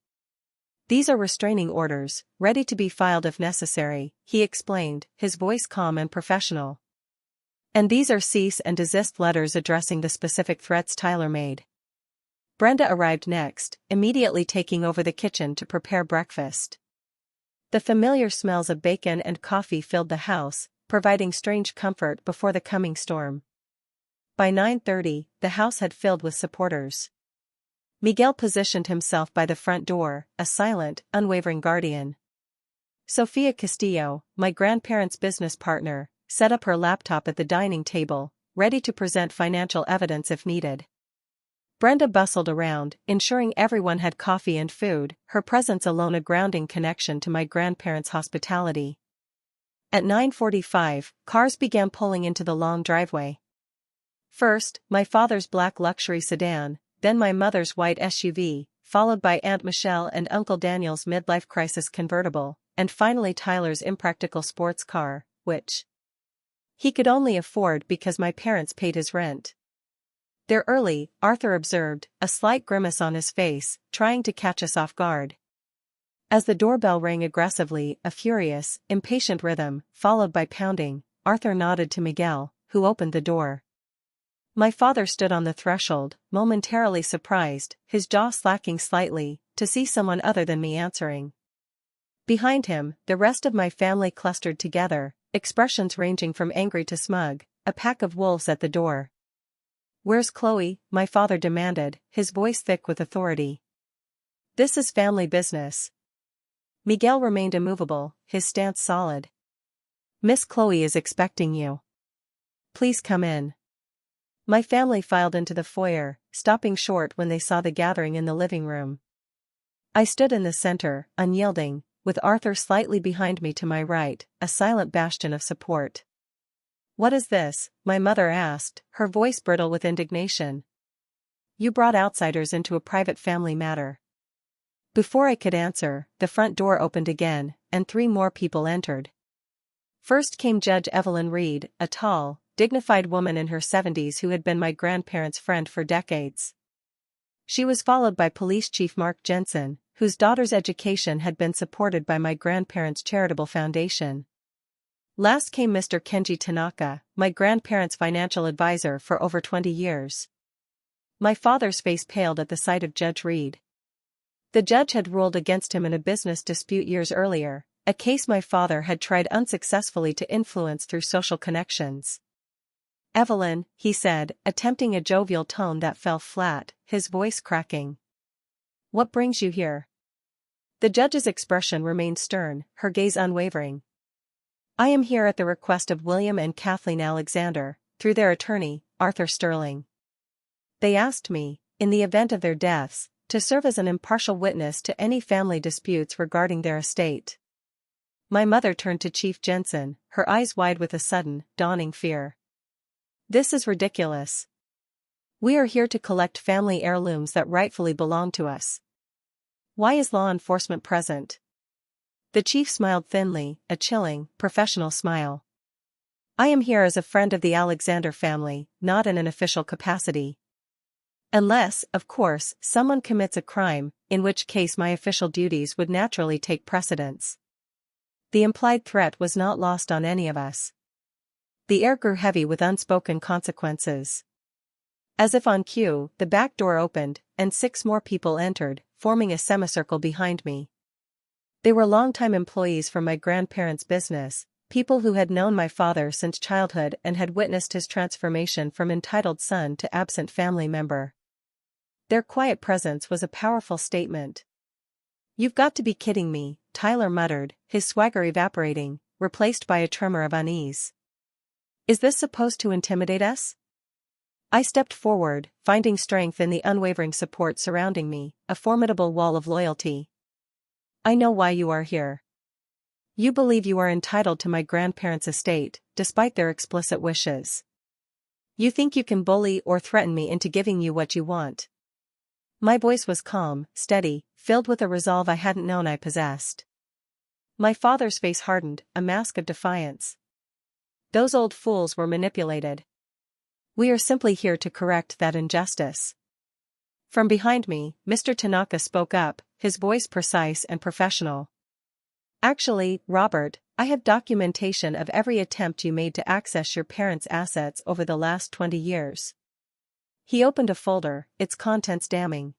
These are restraining orders, ready to be filed if necessary, he explained, his voice calm and professional. And these are cease and desist letters addressing the specific threats Tyler made. Brenda arrived next, immediately taking over the kitchen to prepare breakfast. The familiar smells of bacon and coffee filled the house, providing strange comfort before the coming storm. By 9:30, the house had filled with supporters. Miguel positioned himself by the front door, a silent, unwavering guardian. Sofia Castillo, my grandparents' business partner, set up her laptop at the dining table, ready to present financial evidence if needed. Brenda bustled around, ensuring everyone had coffee and food, her presence alone a grounding connection to my grandparents' hospitality. At 9:45, cars began pulling into the long driveway. First, my father's black luxury sedan, then my mother's white SUV, followed by Aunt Michelle and Uncle Daniel's midlife crisis convertible, and finally Tyler's impractical sports car, which he could only afford because my parents paid his rent. "They're early," Arthur observed, a slight grimace on his face, trying to catch us off guard. As the doorbell rang aggressively, a furious, impatient rhythm, followed by pounding, Arthur nodded to Miguel, who opened the door. My father stood on the threshold, momentarily surprised, his jaw slacking slightly, to see someone other than me answering. Behind him, the rest of my family clustered together, expressions ranging from angry to smug, a pack of wolves at the door. "Where's Chloe?" my father demanded, his voice thick with authority. "This is family business." Miguel remained immovable, his stance solid. "Miss Chloe is expecting you. Please come in." My family filed into the foyer, stopping short when they saw the gathering in the living room. I stood in the center, unyielding, with Arthur slightly behind me to my right, a silent bastion of support. "What is this?" my mother asked, her voice brittle with indignation. "You brought outsiders into a private family matter." Before I could answer, the front door opened again, and 3 more people entered. First came Judge Evelyn Reed, a tall, dignified woman in her 70s who had been my grandparents' friend for decades. She was followed by Police Chief Mark Jensen, whose daughter's education had been supported by my grandparents' charitable foundation. Last came Mr. Kenji Tanaka, my grandparents' financial advisor for over 20 years. My father's face paled at the sight of Judge Reed. The judge had ruled against him in a business dispute years earlier, a case my father had tried unsuccessfully to influence through social connections. "Evelyn," he said, attempting a jovial tone that fell flat, his voice cracking. "What brings you here?" The judge's expression remained stern, her gaze unwavering. "I am here at the request of William and Kathleen Alexander, through their attorney, Arthur Sterling. They asked me, in the event of their deaths, to serve as an impartial witness to any family disputes regarding their estate." My mother turned to Chief Jensen, her eyes wide with a sudden, dawning fear. "This is ridiculous. We are here to collect family heirlooms that rightfully belong to us. Why is law enforcement present?" The chief smiled thinly, a chilling, professional smile. "I am here as a friend of the Alexander family, not in an official capacity." Unless, of course, someone commits a crime, in which case my official duties would naturally take precedence. The implied threat was not lost on any of us. The air grew heavy with unspoken consequences. As if on cue, the back door opened, and 6 more people entered, forming a semicircle behind me. They were longtime employees from my grandparents' business, people who had known my father since childhood and had witnessed his transformation from entitled son to absent family member. Their quiet presence was a powerful statement. "You've got to be kidding me," Tyler muttered, his swagger evaporating, replaced by a tremor of unease. "Is this supposed to intimidate us?" I stepped forward, finding strength in the unwavering support surrounding me, a formidable wall of loyalty. "I know why you are here. You believe you are entitled to my grandparents' estate, despite their explicit wishes. You think you can bully or threaten me into giving you what you want." My voice was calm, steady, filled with a resolve I hadn't known I possessed. My father's face hardened, a mask of defiance. "Those old fools were manipulated. We are simply here to correct that injustice." From behind me, Mr. Tanaka spoke up, his voice precise and professional. "Actually, Robert, I have documentation of every attempt you made to access your parents' assets over the last 20 years. He opened a folder, its contents damning.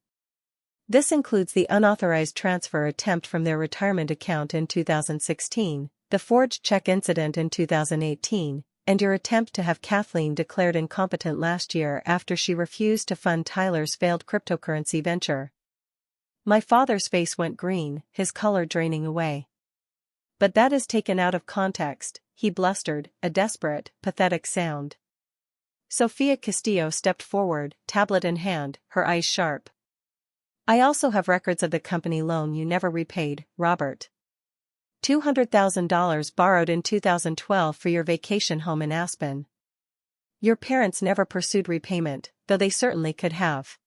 "This includes the unauthorized transfer attempt from their retirement account in 2016, the forged check incident in 2018, and your attempt to have Kathleen declared incompetent last year after she refused to fund Tyler's failed cryptocurrency venture." My father's face went green, his color draining away. "But that is taken out of context," he blustered, a desperate, pathetic sound. Sophia Castillo stepped forward, tablet in hand, her eyes sharp. "I also have records of the company loan you never repaid, Robert. $200,000 borrowed in 2012 for your vacation home in Aspen. Your parents never pursued repayment, though they certainly could have."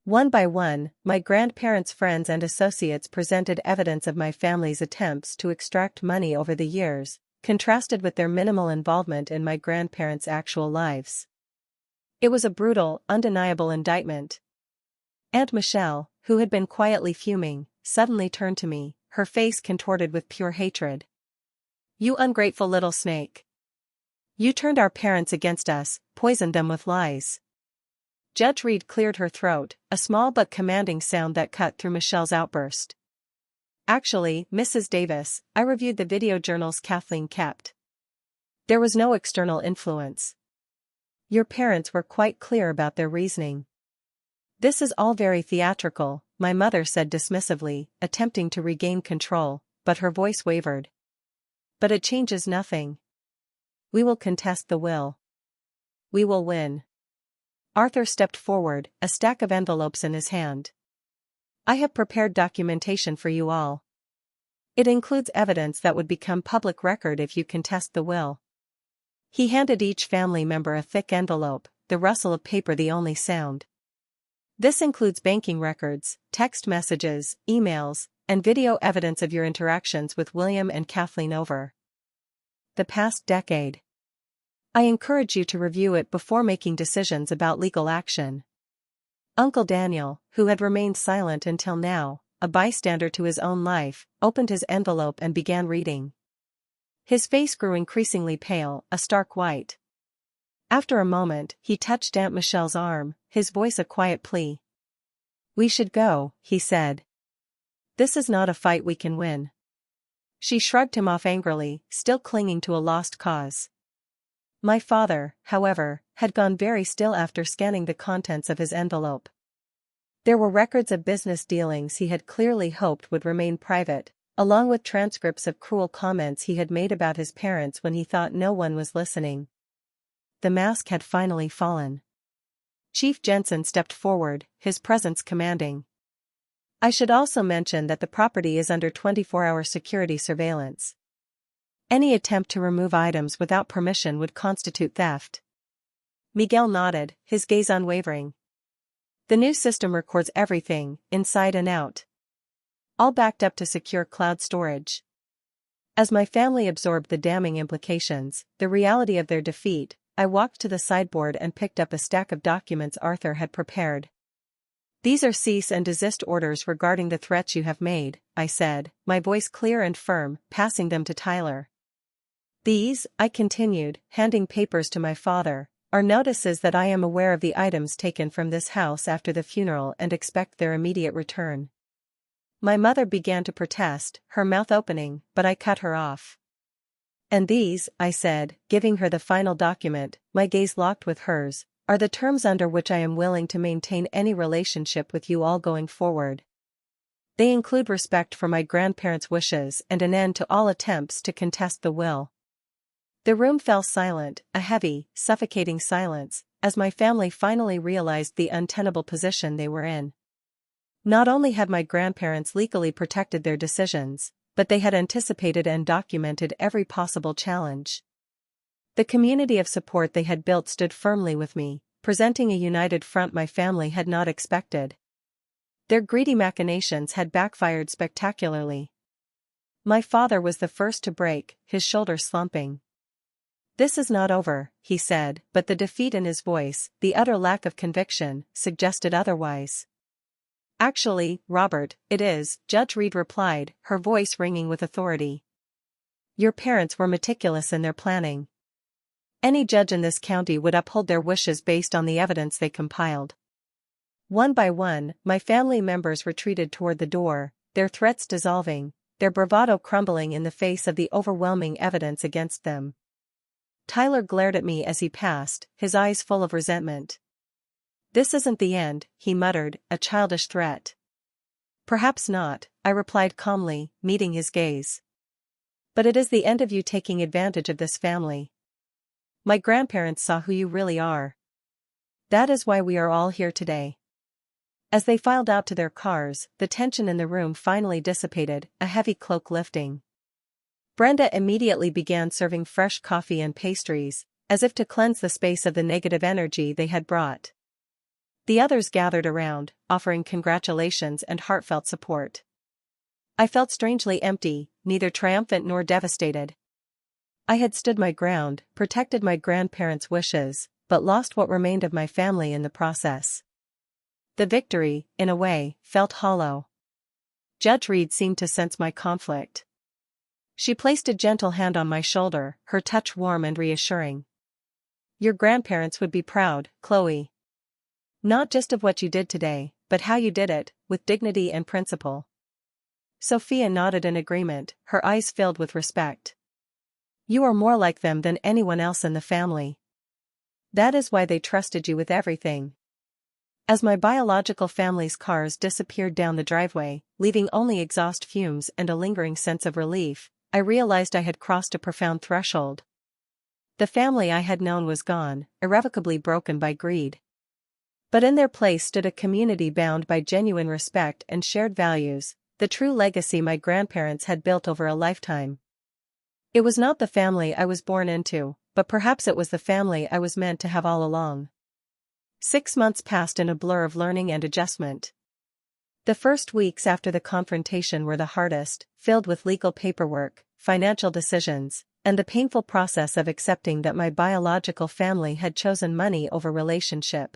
One by one, my grandparents' friends and associates presented evidence of my family's attempts to extract money over the years, contrasted with their minimal involvement in my grandparents' actual lives. It was a brutal, undeniable indictment. Aunt Michelle, who had been quietly fuming, suddenly turned to me, her face contorted with pure hatred. "You ungrateful little snake. You turned our parents against us, poisoned them with lies." Judge Reed cleared her throat, a small but commanding sound that cut through Michelle's outburst. "Actually, Mrs. Davis, I reviewed the video journals Kathleen kept. There was no external influence. Your parents were quite clear about their reasoning." "This is all very theatrical," my mother said dismissively, attempting to regain control, but her voice wavered. "But it changes nothing. We will contest the will. We will win." Arthur stepped forward, a stack of envelopes in his hand. "I have prepared documentation for you all. It includes evidence that would become public record if you contest the will." He handed each family member a thick envelope, the rustle of paper the only sound. "This includes banking records, text messages, emails, and video evidence of your interactions with William and Kathleen over the past decade. I encourage you to review it before making decisions about legal action." Uncle Daniel, who had remained silent until now, a bystander to his own life, opened his envelope and began reading. His face grew increasingly pale, a stark white. After a moment, he touched Aunt Michelle's arm, his voice a quiet plea. "We should go," he said. "This is not a fight we can win." She shrugged him off angrily, still clinging to a lost cause. My father, however, had gone very still after scanning the contents of his envelope. There were records of business dealings he had clearly hoped would remain private, along with transcripts of cruel comments he had made about his parents when he thought no one was listening. The mask had finally fallen. Chief Jensen stepped forward, his presence commanding. "I should also mention that the property is under 24-hour security surveillance. Any attempt to remove items without permission would constitute theft." Miguel nodded, his gaze unwavering. "The new system records everything, inside and out. All backed up to secure cloud storage." As my family absorbed the damning implications, the reality of their defeat, I walked to the sideboard and picked up a stack of documents Arthur had prepared. "These are cease and desist orders regarding the threats you have made," I said, my voice clear and firm, passing them to Tyler. "These," I continued, handing papers to my father, "are notices that I am aware of the items taken from this house after the funeral and expect their immediate return." My mother began to protest, her mouth opening, but I cut her off. "And these," I said, giving her the final document, my gaze locked with hers, "are the terms under which I am willing to maintain any relationship with you all going forward. They include respect for my grandparents' wishes and an end to all attempts to contest the will." The room fell silent, a heavy, suffocating silence, as my family finally realized the untenable position they were in. Not only had my grandparents legally protected their decisions, but they had anticipated and documented every possible challenge. The community of support they had built stood firmly with me, presenting a united front my family had not expected. Their greedy machinations had backfired spectacularly. My father was the first to break, his shoulders slumping. "This is not over," he said, but the defeat in his voice, the utter lack of conviction, suggested otherwise. "Actually, Robert, it is," Judge Reed replied, her voice ringing with authority. "Your parents were meticulous in their planning. Any judge in this county would uphold their wishes based on the evidence they compiled." One by one, my family members retreated toward the door, their threats dissolving, their bravado crumbling in the face of the overwhelming evidence against them. Tyler glared at me as he passed, his eyes full of resentment. "This isn't the end," he muttered, a childish threat. "Perhaps not," I replied calmly, meeting his gaze. "But it is the end of you taking advantage of this family. My grandparents saw who you really are. That is why we are all here today." As they filed out to their cars, the tension in the room finally dissipated, a heavy cloak lifting. Brenda immediately began serving fresh coffee and pastries, as if to cleanse the space of the negative energy they had brought. The others gathered around, offering congratulations and heartfelt support. I felt strangely empty, neither triumphant nor devastated. I had stood my ground, protected my grandparents' wishes, but lost what remained of my family in the process. The victory, in a way, felt hollow. Judge Reed seemed to sense my conflict. She placed a gentle hand on my shoulder, her touch warm and reassuring. "Your grandparents would be proud, Chloe. Not just of what you did today, but how you did it, with dignity and principle." Sophia nodded in agreement, her eyes filled with respect. "You are more like them than anyone else in the family. That is why they trusted you with everything." As my biological family's cars disappeared down the driveway, leaving only exhaust fumes and a lingering sense of relief, I realized I had crossed a profound threshold. The family I had known was gone, irrevocably broken by greed. But in their place stood a community bound by genuine respect and shared values, the true legacy my grandparents had built over a lifetime. It was not the family I was born into, but perhaps it was the family I was meant to have all along. 6 months passed in a blur of learning and adjustment. The first weeks after the confrontation were the hardest, filled with legal paperwork, financial decisions, and the painful process of accepting that my biological family had chosen money over relationship.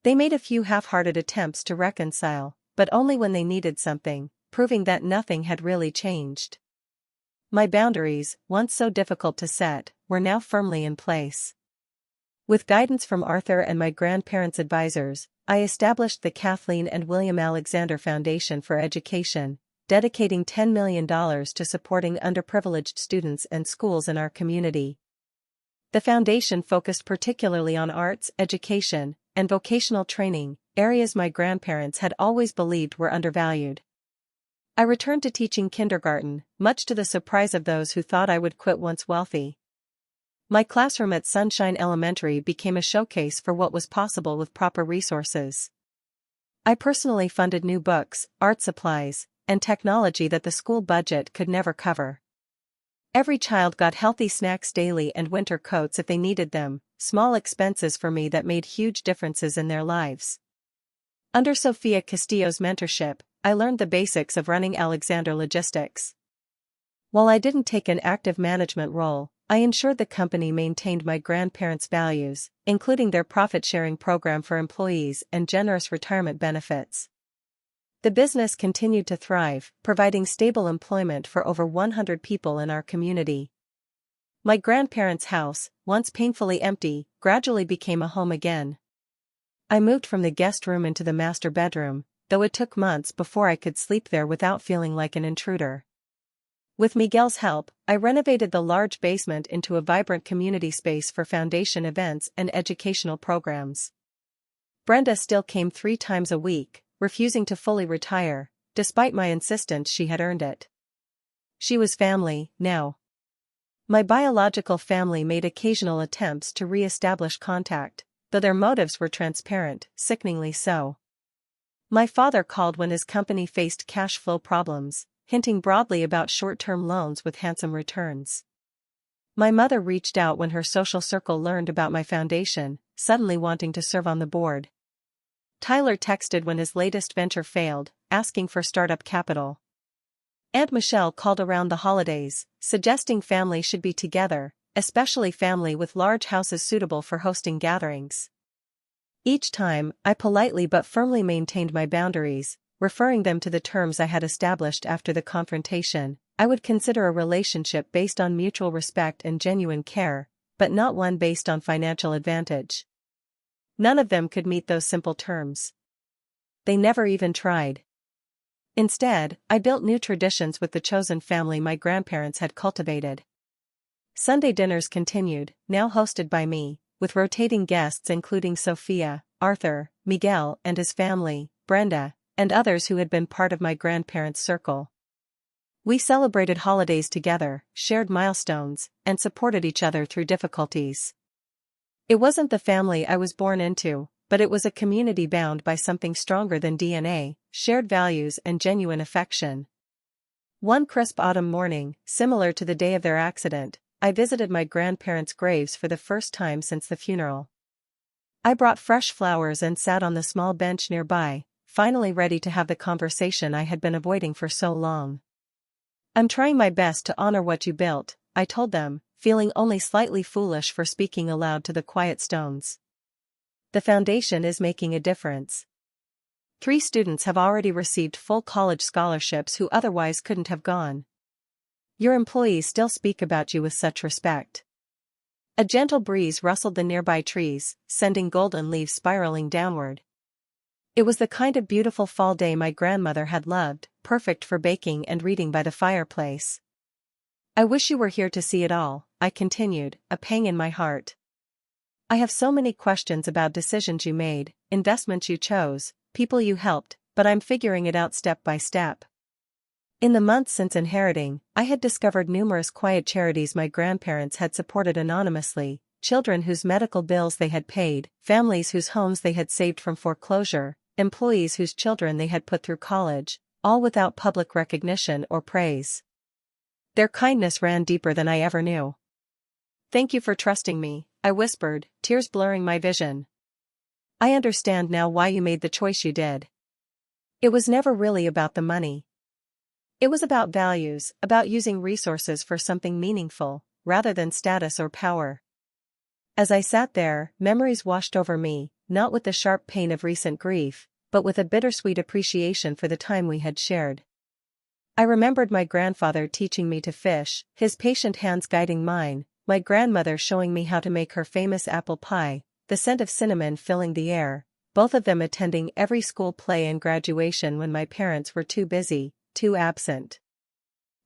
They made a few half-hearted attempts to reconcile, but only when they needed something, proving that nothing had really changed. My boundaries, once so difficult to set, were now firmly in place. With guidance from Arthur and my grandparents' advisors, I established the Kathleen and William Alexander Foundation for Education, dedicating $10 million to supporting underprivileged students and schools in our community. The foundation focused particularly on arts, education, and vocational training, areas my grandparents had always believed were undervalued. I returned to teaching kindergarten, much to the surprise of those who thought I would quit once wealthy. My classroom at Sunshine Elementary became a showcase for what was possible with proper resources. I personally funded new books, art supplies, and technology that the school budget could never cover. Every child got healthy snacks daily and winter coats if they needed them, small expenses for me that made huge differences in their lives. Under Sophia Castillo's mentorship, I learned the basics of running Alexander Logistics. While I didn't take an active management role, I ensured the company maintained my grandparents' values, including their profit-sharing program for employees and generous retirement benefits. The business continued to thrive, providing stable employment for over 100 people in our community. My grandparents' house, once painfully empty, gradually became a home again. I moved from the guest room into the master bedroom, though it took months before I could sleep there without feeling like an intruder. With Miguel's help, I renovated the large basement into a vibrant community space for foundation events and educational programs. Brenda still came 3 times a week, refusing to fully retire, despite my insistence she had earned it. She was family, now. My biological family made occasional attempts to re-establish contact, though their motives were transparent, sickeningly so. My father called when his company faced cash flow problems, hinting broadly about short-term loans with handsome returns. My mother reached out when her social circle learned about my foundation, suddenly wanting to serve on the board. Tyler texted when his latest venture failed, asking for startup capital. Aunt Michelle called around the holidays, suggesting family should be together, especially family with large houses suitable for hosting gatherings. Each time, I politely but firmly maintained my boundaries, referring them to the terms I had established after the confrontation. I would consider a relationship based on mutual respect and genuine care, but not one based on financial advantage. None of them could meet those simple terms. They never even tried. Instead, I built new traditions with the chosen family my grandparents had cultivated. Sunday dinners continued, now hosted by me, with rotating guests including Sophia, Arthur, Miguel and his family, Brenda, and others who had been part of my grandparents' circle. We celebrated holidays together, shared milestones, and supported each other through difficulties. It wasn't the family I was born into, but it was a community bound by something stronger than DNA, shared values and genuine affection. One crisp autumn morning, similar to the day of their accident, I visited my grandparents' graves for the first time since the funeral. I brought fresh flowers and sat on the small bench nearby, finally ready to have the conversation I had been avoiding for so long. "I'm trying my best to honor what you built," I told them, feeling only slightly foolish for speaking aloud to the quiet stones. "The foundation is making a difference. 3 students have already received full college scholarships who otherwise couldn't have gone. Your employees still speak about you with such respect." A gentle breeze rustled the nearby trees, sending golden leaves spiraling downward. It was the kind of beautiful fall day my grandmother had loved, perfect for baking and reading by the fireplace. "I wish you were here to see it all," I continued, a pang in my heart. "I have so many questions about decisions you made, investments you chose, people you helped, but I'm figuring it out step by step." In the months since inheriting, I had discovered numerous quiet charities my grandparents had supported anonymously, children whose medical bills they had paid, families whose homes they had saved from foreclosure, employees whose children they had put through college, all without public recognition or praise. Their kindness ran deeper than I ever knew. "Thank you for trusting me," I whispered, tears blurring my vision. "I understand now why you made the choice you did. It was never really about the money. It was about values, about using resources for something meaningful, rather than status or power." As I sat there, memories washed over me, not with the sharp pain of recent grief, but with a bittersweet appreciation for the time we had shared. I remembered my grandfather teaching me to fish, his patient hands guiding mine, my grandmother showing me how to make her famous apple pie, the scent of cinnamon filling the air, both of them attending every school play and graduation when my parents were too busy, too absent.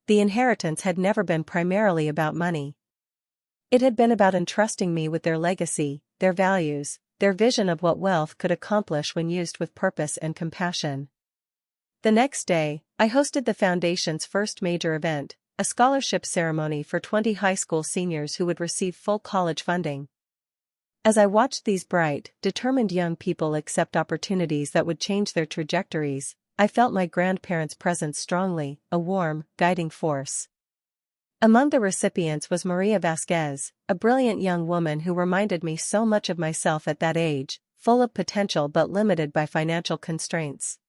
The inheritance had never been primarily about money. It had been about entrusting me with their legacy, their values, their vision of what wealth could accomplish when used with purpose and compassion. The next day, I hosted the foundation's first major event, a scholarship ceremony for 20 high school seniors who would receive full college funding. As I watched these bright, determined young people accept opportunities that would change their trajectories, I felt my grandparents' presence strongly, a warm, guiding force. Among the recipients was Maria Vasquez, a brilliant young woman who reminded me so much of myself at that age, full of potential but limited by financial constraints.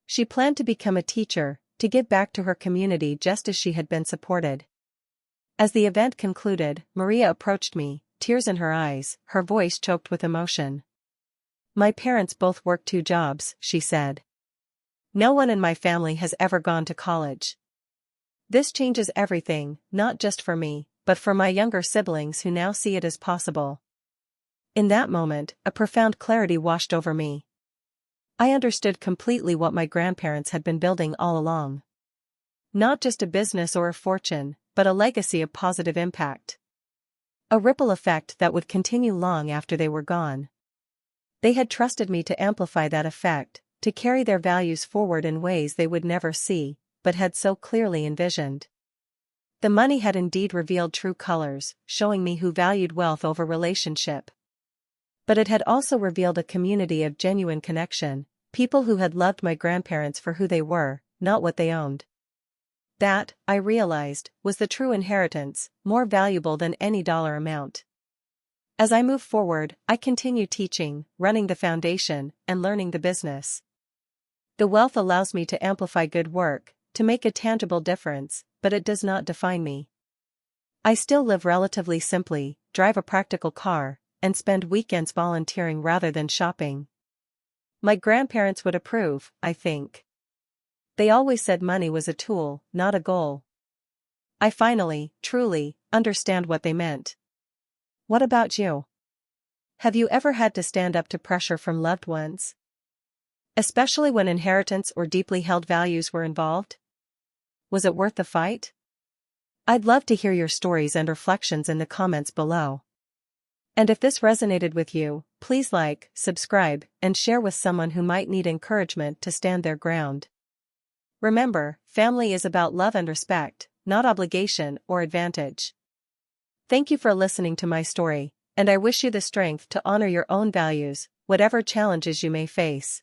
She planned to become a teacher, to give back to her community just as she had been supported. As the event concluded, Maria approached me, tears in her eyes, her voice choked with emotion. My parents both work 2 jobs, she said. No one in my family has ever gone to college. This changes everything, not just for me, but for my younger siblings who now see it as possible. In that moment, a profound clarity washed over me. I understood completely what my grandparents had been building all along. Not just a business or a fortune, but a legacy of positive impact. A ripple effect that would continue long after they were gone. They had trusted me to amplify that effect, to carry their values forward in ways they would never see, but had so clearly envisioned. The money had indeed revealed true colors, showing me who valued wealth over relationship. But it had also revealed a community of genuine connection, people who had loved my grandparents for who they were, not what they owned. That, I realized, was the true inheritance, more valuable than any dollar amount. As I move forward, I continue teaching, running the foundation, and learning the business. The wealth allows me to amplify good work, to make a tangible difference, but it does not define me. I still live relatively simply, drive a practical car, and spend weekends volunteering rather than shopping. My grandparents would approve, I think. They always said money was a tool, not a goal. I finally, truly, understand what they meant. What about you? Have you ever had to stand up to pressure from loved ones? Especially when inheritance or deeply held values were involved? Was it worth the fight? I'd love to hear your stories and reflections in the comments below. And if this resonated with you, please like, subscribe, and share with someone who might need encouragement to stand their ground. Remember, family is about love and respect, not obligation or advantage. Thank you for listening to my story, and I wish you the strength to honor your own values, whatever challenges you may face.